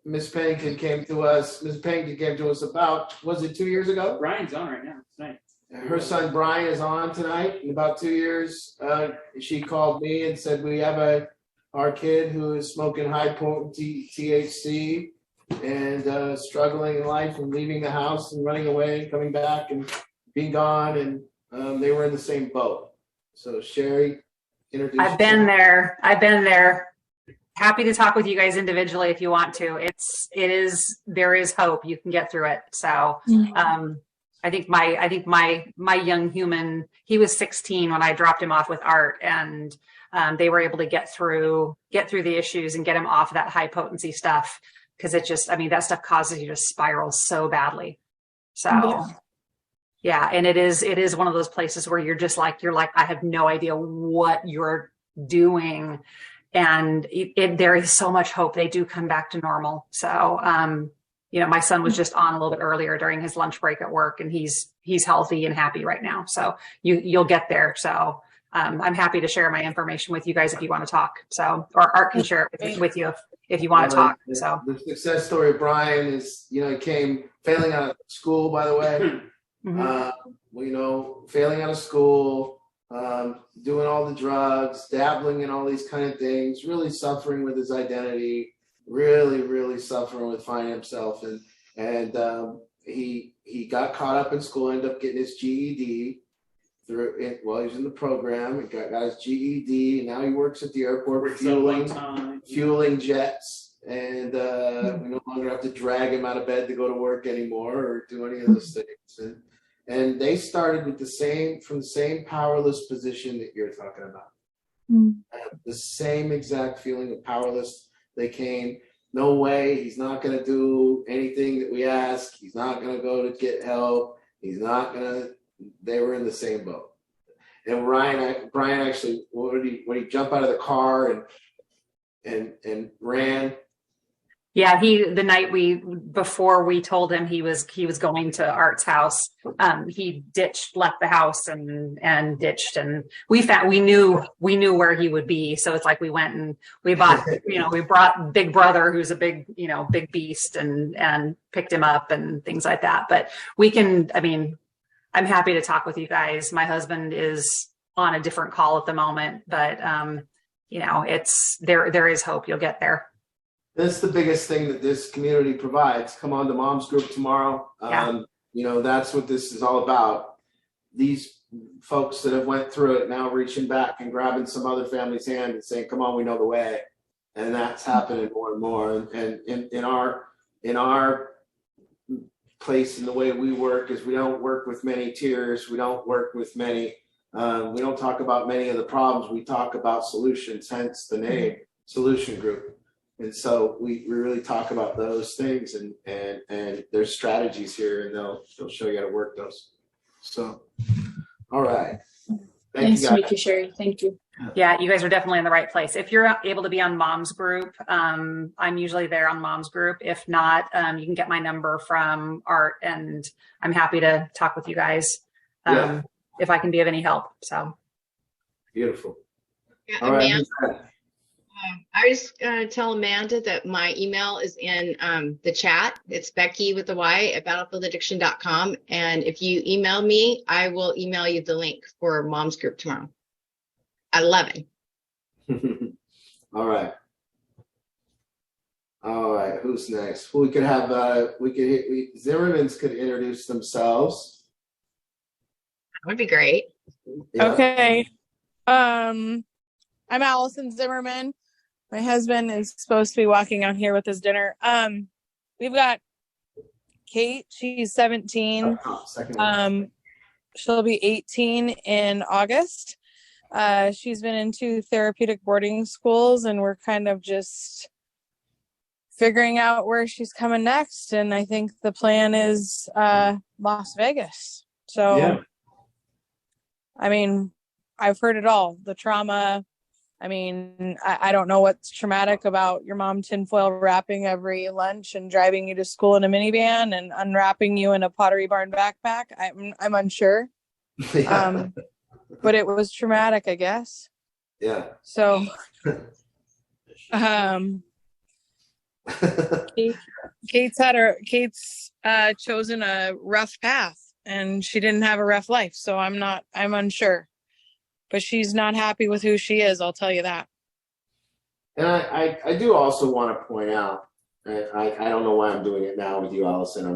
Miss Pennington came to us. Miss Pennington came to us about, was it 2 years ago? Brian's on right now. Tonight. Her son Brian is on tonight. In about 2 years, she called me and said, we have our kid who is smoking high potency THC and struggling in life and leaving the house and running away and coming back and being gone. And they were in the same boat. So Sherry, introduce I've been there. Happy to talk with you guys individually if you want to. There is hope. You can get through it. So I think my young human, he was 16 when I dropped him off with Art, and they were able to get through the issues and get him off that high potency stuff, because that stuff causes you to spiral so badly. So yeah, and it is one of those places where you're like, I have no idea what you're doing. And there is so much hope. They do come back to normal. So, my son was just on a little bit earlier during his lunch break at work, and he's healthy and happy right now. So you'll get there. So, I'm happy to share my information with you guys if you want to talk. So, or Art can share it with you if you want to talk. So the success story of Brian is, he came failing out of school, by the way, failing out of school, doing all the drugs, dabbling in all these kind of things, really suffering with his identity, really, really suffering with finding himself. And he got caught up in school, ended up getting his GED through it while he was in the program. He got his GED, and now he works at the airport fueling jets. And we no longer have to drag him out of bed to go to work anymore or do any of those things. And they started with from the same powerless position that you're talking about. The same exact feeling of powerless. They came, no way, he's not going to do anything that we ask. He's not going to go to get help. They were in the same boat. And Brian actually, when he jumped out of the car and ran. yeah, the night before we told him he was going to Art's house, he left the house and ditched, and we knew where he would be. So it's like we went and we bought, we brought Big Brother, who's a big beast, and picked him up and things like that. But I'm happy to talk with you guys. My husband is on a different call at the moment, but there is hope. You'll get there. That's the biggest thing that this community provides. Come on to Mom's Group tomorrow. That's what this is all about. These folks that have went through it now reaching back and grabbing some other family's hand and saying, come on, we know the way. And that's happening more and more. And in our place in the way we work is we don't work with many tiers. We don't work with many, we don't talk about many of the problems. We talk about solutions, hence the name Solution Group. And so we really talk about those things, and there's strategies here, and they'll show you how to work those. So, all right. Thank Nice you to guys. meet you, Sherry. Thank you. Yeah, you guys are definitely in the right place. If you're able to be on Mom's group, I'm usually there on Mom's group. If not, you can get my number from Art, and I'm happy to talk with you guys if I can be of any help. So Beautiful. Yeah, All right. Amanda, I was going to tell Amanda that my email is in the chat. It's Becky with the Y at battlefieldaddiction.com. And if you email me, I will email you the link for Mom's group tomorrow at 11. All right. All right. Who's next? We could have Zimmermans could introduce themselves. That would be great. Yeah. Okay. I'm Allison Zimmerman. My husband is supposed to be walking out here with his dinner. We've got Kate. She's 17. Second one. She'll be 18 in August. She's been in 2 therapeutic boarding schools, and we're kind of just figuring out where she's coming next. And I think the plan is Las Vegas. So, Yeah. I mean, I've heard it all. The trauma. I mean, I don't know what's traumatic about your mom tinfoil wrapping every lunch and driving you to school in a minivan and unwrapping you in a Pottery Barn backpack. I'm unsure. Yeah. But it was traumatic, I guess. Yeah. So, Kate's chosen a rough path, and she didn't have a rough life. So I'm unsure. But she's not happy with who she is, I'll tell you that. And I do also want to point out, I don't know why I'm doing it now with you, Allison.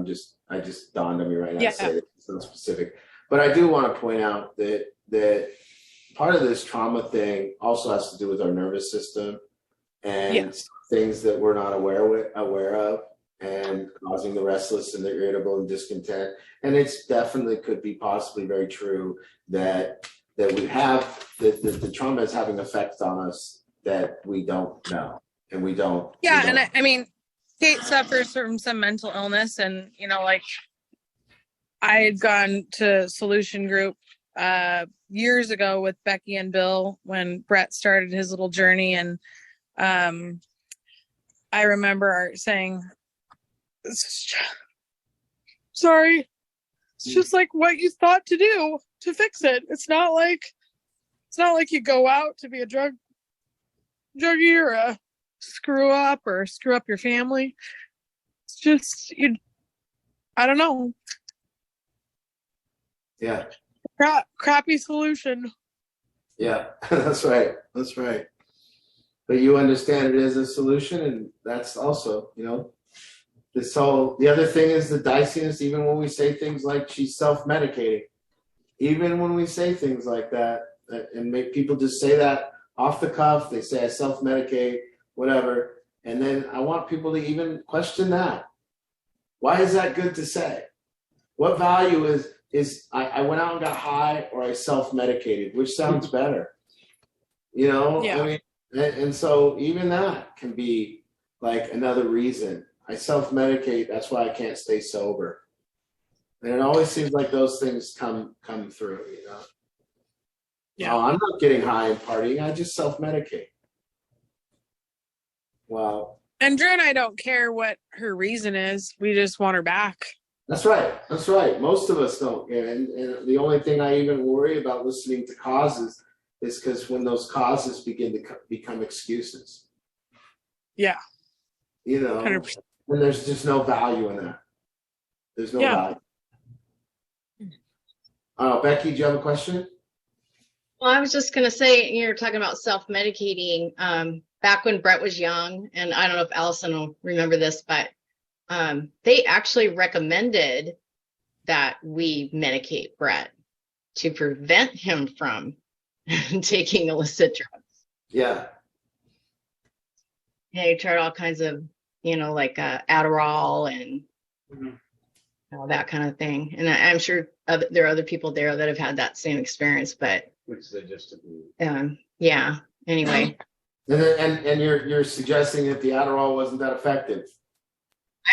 I just dawned on me right now to say that it's not specific. But I do want to point out that part of this trauma thing also has to do with our nervous system and things that we're not aware of, and causing the restless and the irritable and discontent. And it's definitely could be possibly very true that we have the trauma is having effects on us that we don't know, and we don't. Yeah, and I mean, Kate suffers from some mental illness, and like I had gone to Solution Group years ago with Becky and Bill when Brett started his little journey, and I remember Art saying, "Sorry, it's just like what you thought to do to fix it. It's not like you go out to be a druggie or a screw up your family. It's just I don't know. Yeah. Crappy solution." Yeah, that's right. That's right. But you understand it as a solution, and that's also, the other thing is the diciness, even when we say things like she's self-medicating. Even when we say things like that, and make people just say that off the cuff, they say I self-medicate, whatever. And then I want people to even question that. Why is that good to say? What value is I went out and got high, or I self-medicated? Which sounds better? Yeah. I mean, and so even that can be like another reason. I self-medicate, that's why I can't stay sober. And it always seems like those things come through, Yeah. Oh, I'm not getting high and partying. I just self-medicate. Wow. And Drew and I don't care what her reason is. We just want her back. That's right. That's right. Most of us don't. And the only thing I even worry about listening to causes is because when those causes begin to become excuses. Yeah. 100%. And there's just no value in that. There's no value. Becky, do you have a question? Well, I was just going to say, you're talking about self-medicating. Back when Brett was young, and I don't know if Allison will remember this, but they actually recommended that we medicate Brett to prevent him from taking illicit drugs. Yeah. They tried all kinds of, like Adderall and Mhm. all that kind of thing. And I'm sure there are other people there that have had that same experience, but Which they just agreed. yeah. Anyway, And you're suggesting that the Adderall wasn't that effective?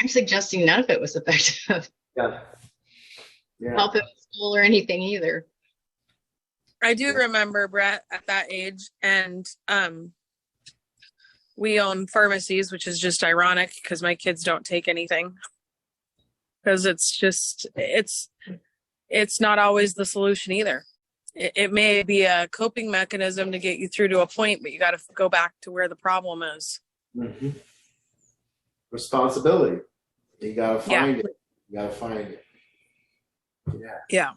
I'm suggesting none of it was effective. Yeah. Yeah. Help him in school or anything either. I do remember Brett at that age, and we own pharmacies, which is just ironic because my kids don't take anything because it's not always the solution either. It may be a coping mechanism to get you through to a point, but you got to go back to where the problem is. Mhm. Responsibility. You gotta Yeah. find it. You gotta find it. Yeah. Yeah.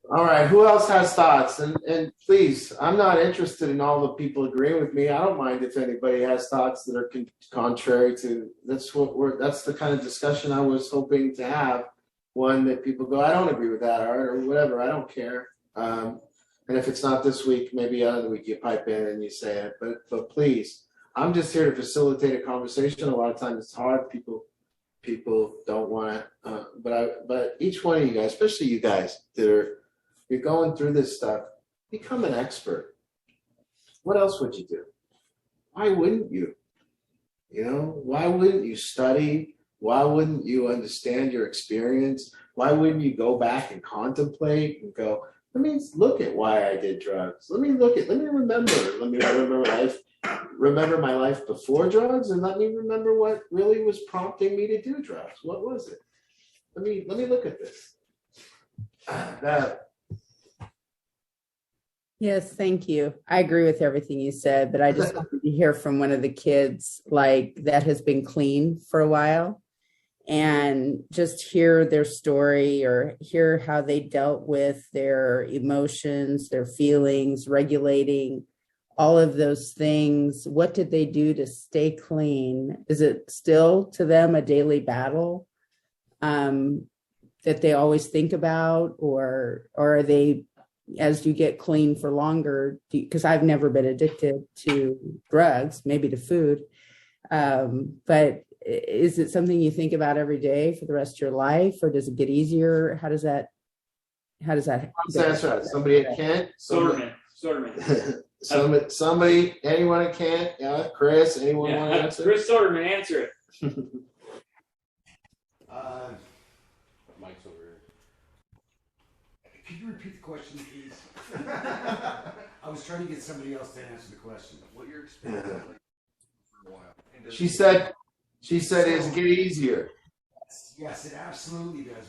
All right. Who else has thoughts? And please, I'm not interested in all the people agreeing with me. I don't mind if anybody has thoughts that are contrary to. That's the kind of discussion I was hoping to have. One that people go, I don't agree with that, Art, or whatever. I don't care. And if it's not this week, maybe another week you pipe in and you say it. But please, I'm just here to facilitate a conversation. A lot of times it's hard. People don't want to. But each one of you guys, especially you guys you're going through this stuff, become an expert. What else would you do? Why wouldn't you? Why wouldn't you study? Why wouldn't you understand your experience? Why wouldn't you go back and contemplate and go, let me look at why I did drugs. Let me remember my life before drugs, and let me remember what really was prompting me to do drugs. What was it? Let me look at this. Yes, thank you. I agree with everything you said, but I just wanted to hear from one of the kids like that has been clean for a while, and just hear their story or hear how they dealt with their emotions, their feelings, regulating all of those things. What did they do to stay clean? Is it still to them a daily battle that they always think about, or are they, as you get clean for longer, because I've never been addicted to drugs, maybe to food, but is it something you think about every day for the rest of your life, or does it get easier? How does that That's right. Somebody at Kent. Soderman. Somebody, anyone at Kent? Yeah, Chris, anyone want to answer? Chris Soderman, answer it. Mike's over here. Could you repeat the question, please? I was trying to get somebody else to answer the question. What your experience is like for a while. She said, "Is it get easier?" Yes, it absolutely does.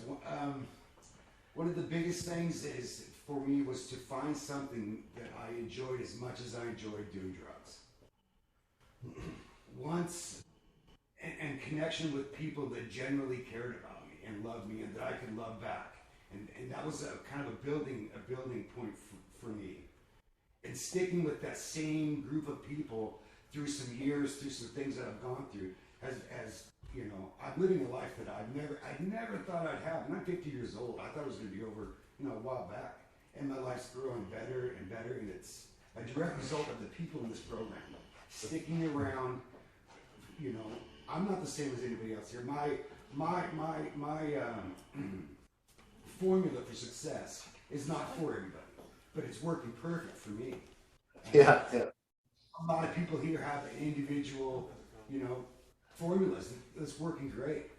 One of the biggest things is for me was to find something that I enjoyed as much as I enjoyed doing drugs. And connection with people that genuinely cared about me and loved me and that I could love back. And that was a kind of a building point for me. And sticking with that same group of people through some years, through some things that I've gone through, as you know, I'm living a life that I never thought I'd have. And I'm 50 years old. I thought it was going to be over, a while back. And my life's growing better and better. And it's a direct result of the people in this program sticking around. I'm not the same as anybody else here. My formula for success is not for everybody, but it's working perfect for me. Yeah. A lot of people here have individual, formulas that's working great,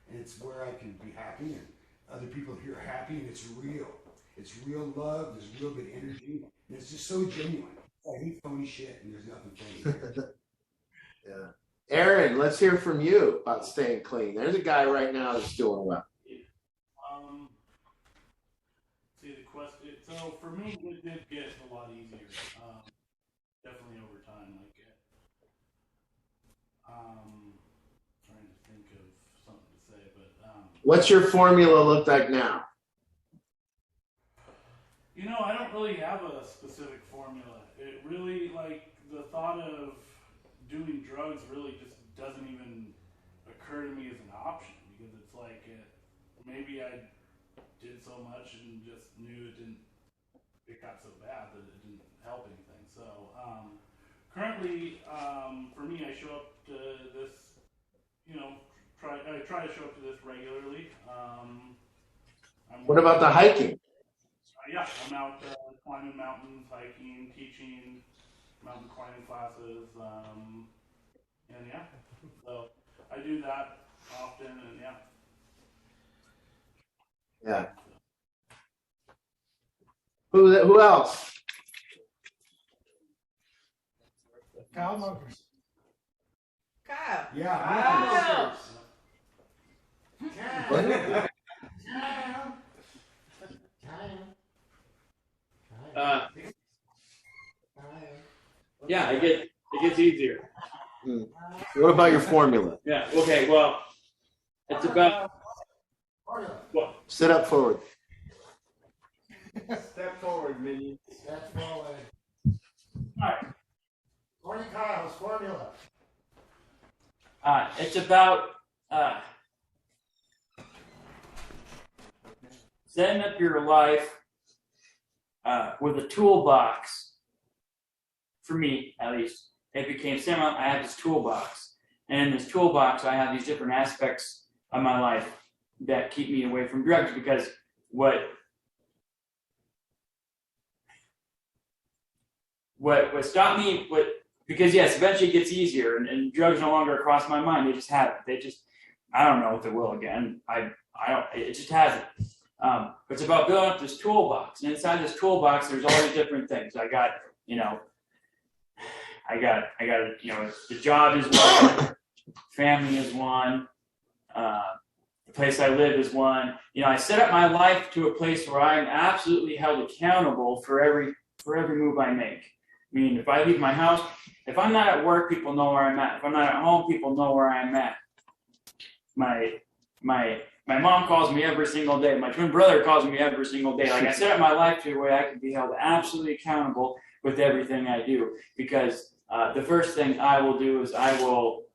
and it's where I can be happy, and other people here are happy, and it's real. It's real love. There's real good energy, and it's just so genuine. I hate phony shit, and there's nothing phony here. Yeah. Aaron, let's hear from you about staying clean. There's a guy right now that's doing well. See the question. So for me, it did get a lot easier. Definitely over time. Trying to think of something to say, but What's your formula look like now? I don't really have a specific formula. It really the thought of doing drugs really just doesn't even occur to me as an option, because it's maybe I did so much and just knew it got so bad that it didn't help anything. So currently, for me, I show up to this, I try to show up to this regularly. What about the hiking? Yeah, I'm out climbing mountains, hiking, teaching mountain climbing classes, and yeah, so I do that often, and yeah. Yeah. Who else? Kyle Munkers. Kyle. Yeah. Kyle. Yeah, it gets easier. What about your formula? Yeah. Okay. Well, it's about what? Sit up forward. Step forward, minion. Step forward. All right. Morning, Kyle's formula. It's about setting up your life with a toolbox. For me, at least, it became similar. I have this toolbox, and in this toolbox, I have these different aspects of my life that keep me away from drugs. Because what stopped me, because yes, eventually it gets easier, and drugs no longer cross my mind. They just haven't. I don't know if they will again. I don't. It just hasn't. But it's about building up this toolbox, and inside this toolbox, there's all these different things. I got the job is one, family is one, the place I live is one. I set up my life to a place where I'm absolutely held accountable for every move I make. I mean, if I leave my house, if I'm not at work, people know where I'm at. If I'm not at home, people know where I'm at. My mom calls me every single day. My twin brother calls me every single day. Like, I set up my life to where I can be held absolutely accountable with everything I do. Because the first thing I will do is I will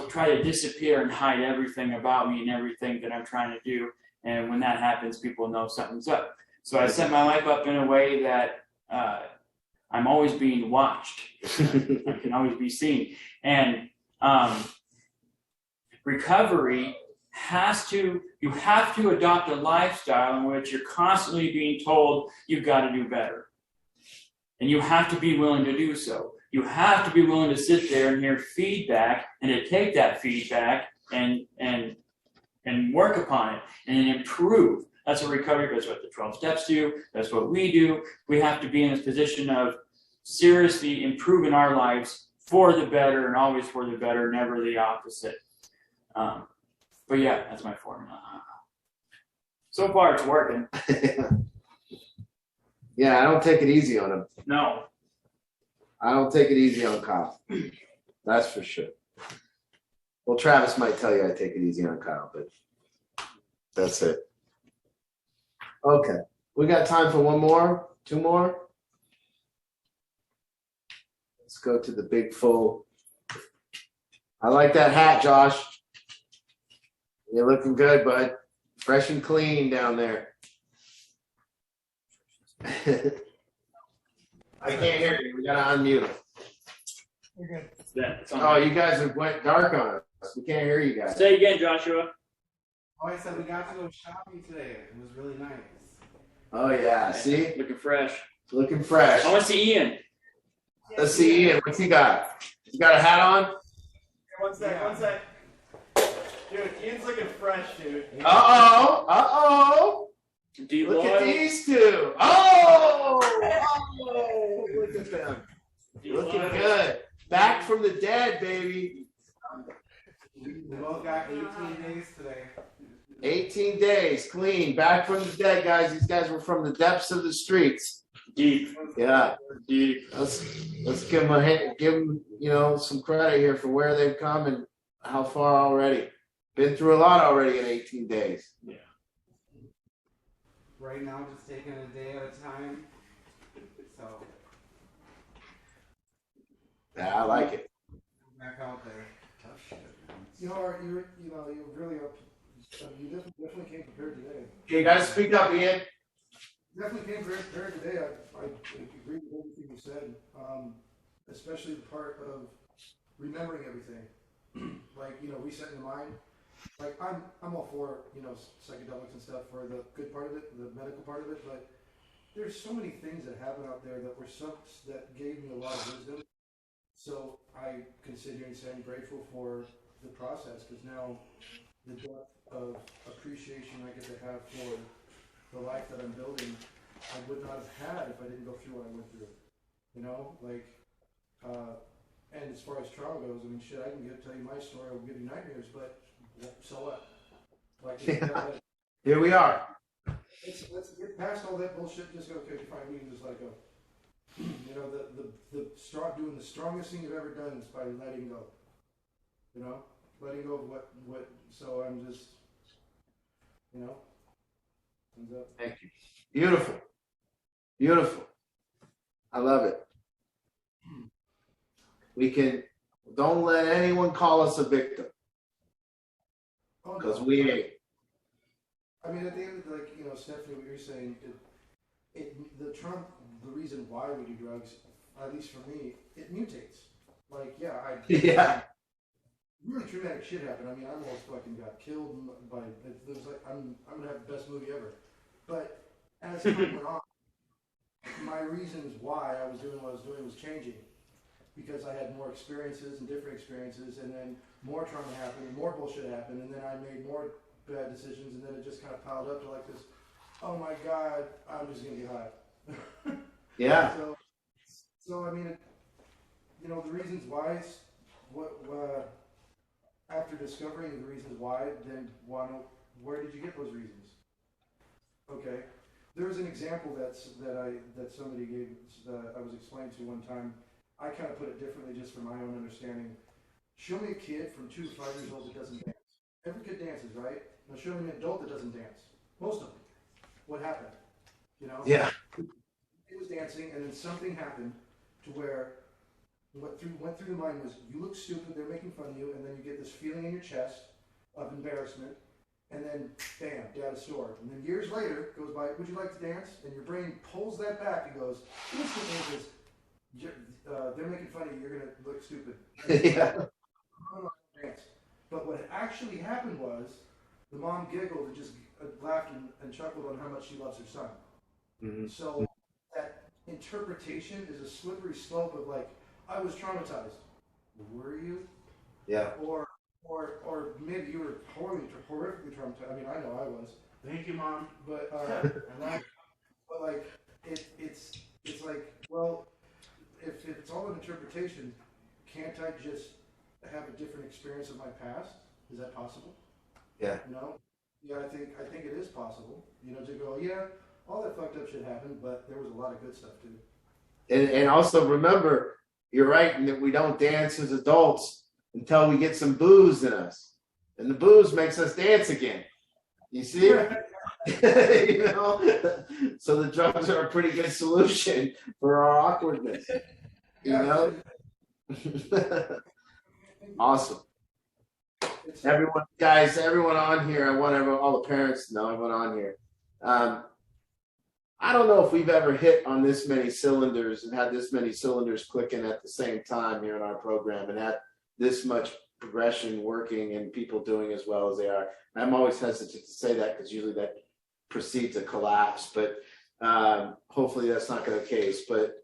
try to disappear and hide everything about me and everything that I'm trying to do. And when that happens, people know something's up. So I set my life up in a way that I'm always being watched. I can always be seen. And recovery you have to adopt a lifestyle in which you're constantly being told you've got to do better. And you have to be willing to do so. You have to be willing to sit there and hear feedback and to take that feedback and work upon it and improve. That's what recovery, that's what the 12 steps do, that's what we do. We have to be in this position of seriously improving our lives for the better and always for the better, never the opposite. But yeah, that's my formula. So far, it's working. Yeah, I don't take it easy on him. No. I don't take it easy on Kyle. That's for sure. Well, Travis might tell you I take it easy on Kyle, but that's it. Okay. We got time for one more? Two more? Let's go to the big full. I like that hat, Josh. You're looking good, bud. Fresh and clean down there. I can't hear you. We gotta unmute him. You're good. Oh, you guys have went dark on us. We can't hear you guys. Say again, Joshua. Oh, I said we got to go shopping today. It was really nice. Oh yeah, see? Looking fresh. Looking fresh. I want to see Ian. Let's see Ian. What's he got? He got a hat on? One sec. Dude, Ian's looking fresh, dude. Uh-oh. Uh-oh. Look at these two. Oh! Look at them. Looking good. Back from the dead, baby. We both got 18 days today. 18 days, clean. Back from the dead, guys. These guys were from the depths of the streets. Deep. Yeah. Deep. Let's give them some credit here for where they've come and how far already. Been through a lot already in 18 days. Yeah. Right now, just taking a day at a time. So. Yeah, I like it. Back out there. Tough shit, man. You're really up. You definitely came prepared today. Okay, guys, speak up, Ian. Definitely came prepared today. I agree with everything you said, especially the part of remembering everything. Like, resetting the mind. Like, I'm all for, psychedelics and stuff for the good part of it, the medical part of it, but there's so many things that happen out there that gave me a lot of wisdom. So I can sit here and say I'm grateful for the process, because now the depth of appreciation I get to have for the life that I'm building, I would not have had if I didn't go through what I went through. And as far as trauma goes, I mean, shit, I can tell you my story, I'll give you nightmares, but so what? Like, Here we are. let's get past all that bullshit. Just go, okay, fine, we can just let it go. Doing the strongest thing you've ever done is by letting go. Letting go of what. So I'm just, thumbs up. Thank you. Beautiful. Beautiful. I love it. Don't let anyone call us a victim. Because we ain't. I mean, at the end of the, Stephanie, what you're saying, the reason why we do drugs, at least for me, it mutates. Like, Yeah. Really traumatic shit happened. I mean, I almost fucking got killed by. It was like I'm gonna have the best movie ever. But as time went on, my reasons why I was doing what I was doing was changing, because I had more experiences and different experiences, and then more trauma happened, and more bullshit happened, and then I made more bad decisions, and then it just kind of piled up to like this. Oh my God, I'm just gonna get high. Yeah. So I mean, the reasons why. After discovering the reasons why, then where did you get those reasons? Okay, there was an example that somebody gave that I was explained to one time. I kind of put it differently just for my own understanding. Show me a kid from 2 to 5 years old that doesn't dance. Every kid dances, right? Now show me an adult that doesn't dance. Most of them. What happened? Yeah. It was dancing, and then something happened to where what went through the mind was, you look stupid, they're making fun of you, and then you get this feeling in your chest of embarrassment, and then bam, data stored. And then years later goes by, would you like to dance? And your brain pulls that back and goes, instantly, they're making fun of you, you're gonna look stupid. Yeah. Dance. But what actually happened was, the mom giggled and just laughed and chuckled on how much she loves her son. Mm-hmm. So that interpretation is a slippery slope of like, I was traumatized. Were you? Yeah. Or maybe you were horrifically traumatized. I mean, I know I was. Thank you, Mom. But it's like, well, if it's all an interpretation, can't I just have a different experience of my past? Is that possible? Yeah. Yeah, I think it is possible. To go, yeah, all that fucked up shit happened, but there was a lot of good stuff too. And also remember, you're right in that we don't dance as adults until we get some booze in us. And the booze makes us dance again. You see? So the drugs are a pretty good solution for our awkwardness. Awesome. Everyone on here, I want all the parents to know, everyone on here. I don't know if we've ever hit on this many cylinders and had this many cylinders clicking at the same time here in our program, and had this much progression working and people doing as well as they are. I'm always hesitant to say that because usually that precedes a collapse, but hopefully that's not going to be the case. But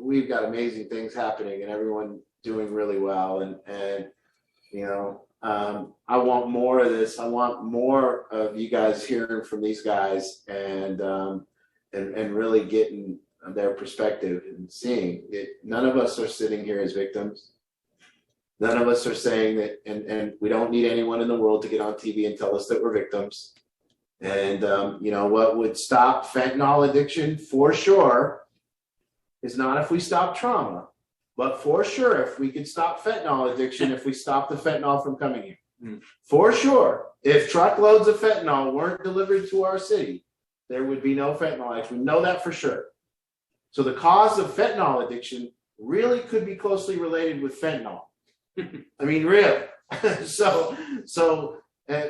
we've got amazing things happening and everyone doing really well. And I want more of this. I want more of you guys hearing from these guys and really getting their perspective and seeing it. None of us are sitting here as victims. None of us are saying that, and we don't need anyone in the world to get on TV and tell us that we're victims. And what would stop fentanyl addiction for sure is not if we stop trauma, but for sure if we could stop fentanyl addiction, if we stop the fentanyl from coming here. For sure, if truckloads of fentanyl weren't delivered to our city, there would be no fentanyl addiction. We know that for sure. So the cause of fentanyl addiction really could be closely related with fentanyl. I mean, really. So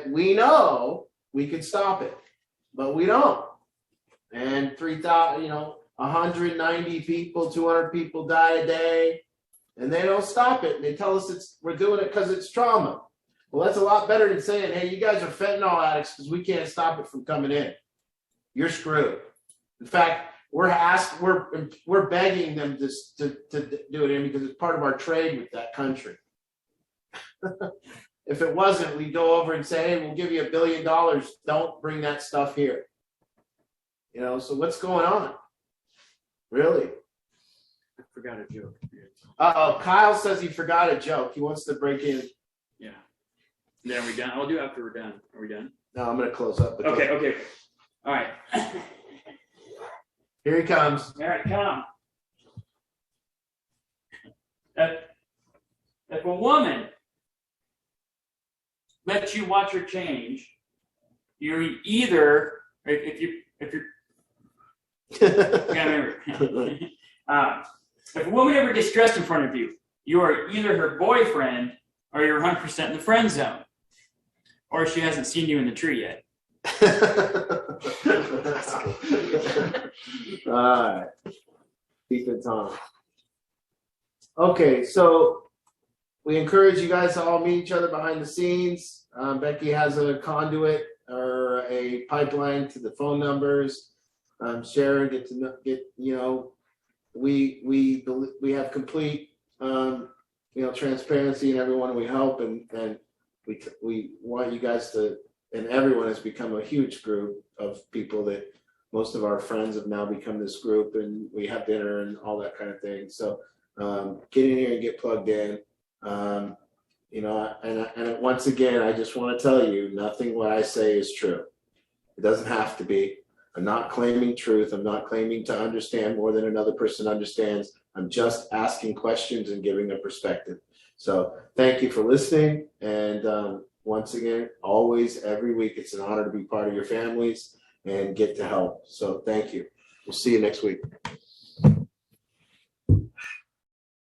we know we can stop it, but we don't. and 3,000, 190 people, 200 people die a day, and they don't stop it. And they tell us we're doing it because it's trauma. Well, that's a lot better than saying, hey, you guys are fentanyl addicts because we can't stop it from coming in. You're screwed. In fact, we're begging them to do it in because it's part of our trade with that country. If it wasn't, we'd go over and say, hey, we'll give you $1 billion. Don't bring that stuff here. So what's going on? Really? I forgot a joke. Uh-oh, Kyle says he forgot a joke. He wants to break in. Yeah. Then are we done? I'll do after we're done. Are we done? No, I'm going to close up. Okay. All right. Here he comes. All right, come. If a woman lets you watch her change, you're either if you're you gotta remember. If a woman ever gets dressed in front of you, you are either her boyfriend or you're 100% in the friend zone, or she hasn't seen you in the tree yet. All right. Keep it on. Okay, so we encourage you guys to all meet each other behind the scenes. Becky has a conduit or a pipeline to the phone numbers. Sharon, we have complete transparency in everyone we help, and we want you guys to, and everyone has become a huge group of people that most of our friends have now become this group, and we have dinner and all that kind of thing. So get in here and get plugged in. And once again, I just want to tell you, nothing what I say is true. It doesn't have to be. I'm not claiming truth. I'm not claiming to understand more than another person understands. I'm just asking questions and giving a perspective. So thank you for listening. And once again, always, every week, it's an honor to be part of your families and get to help. So thank you. We'll see you next week.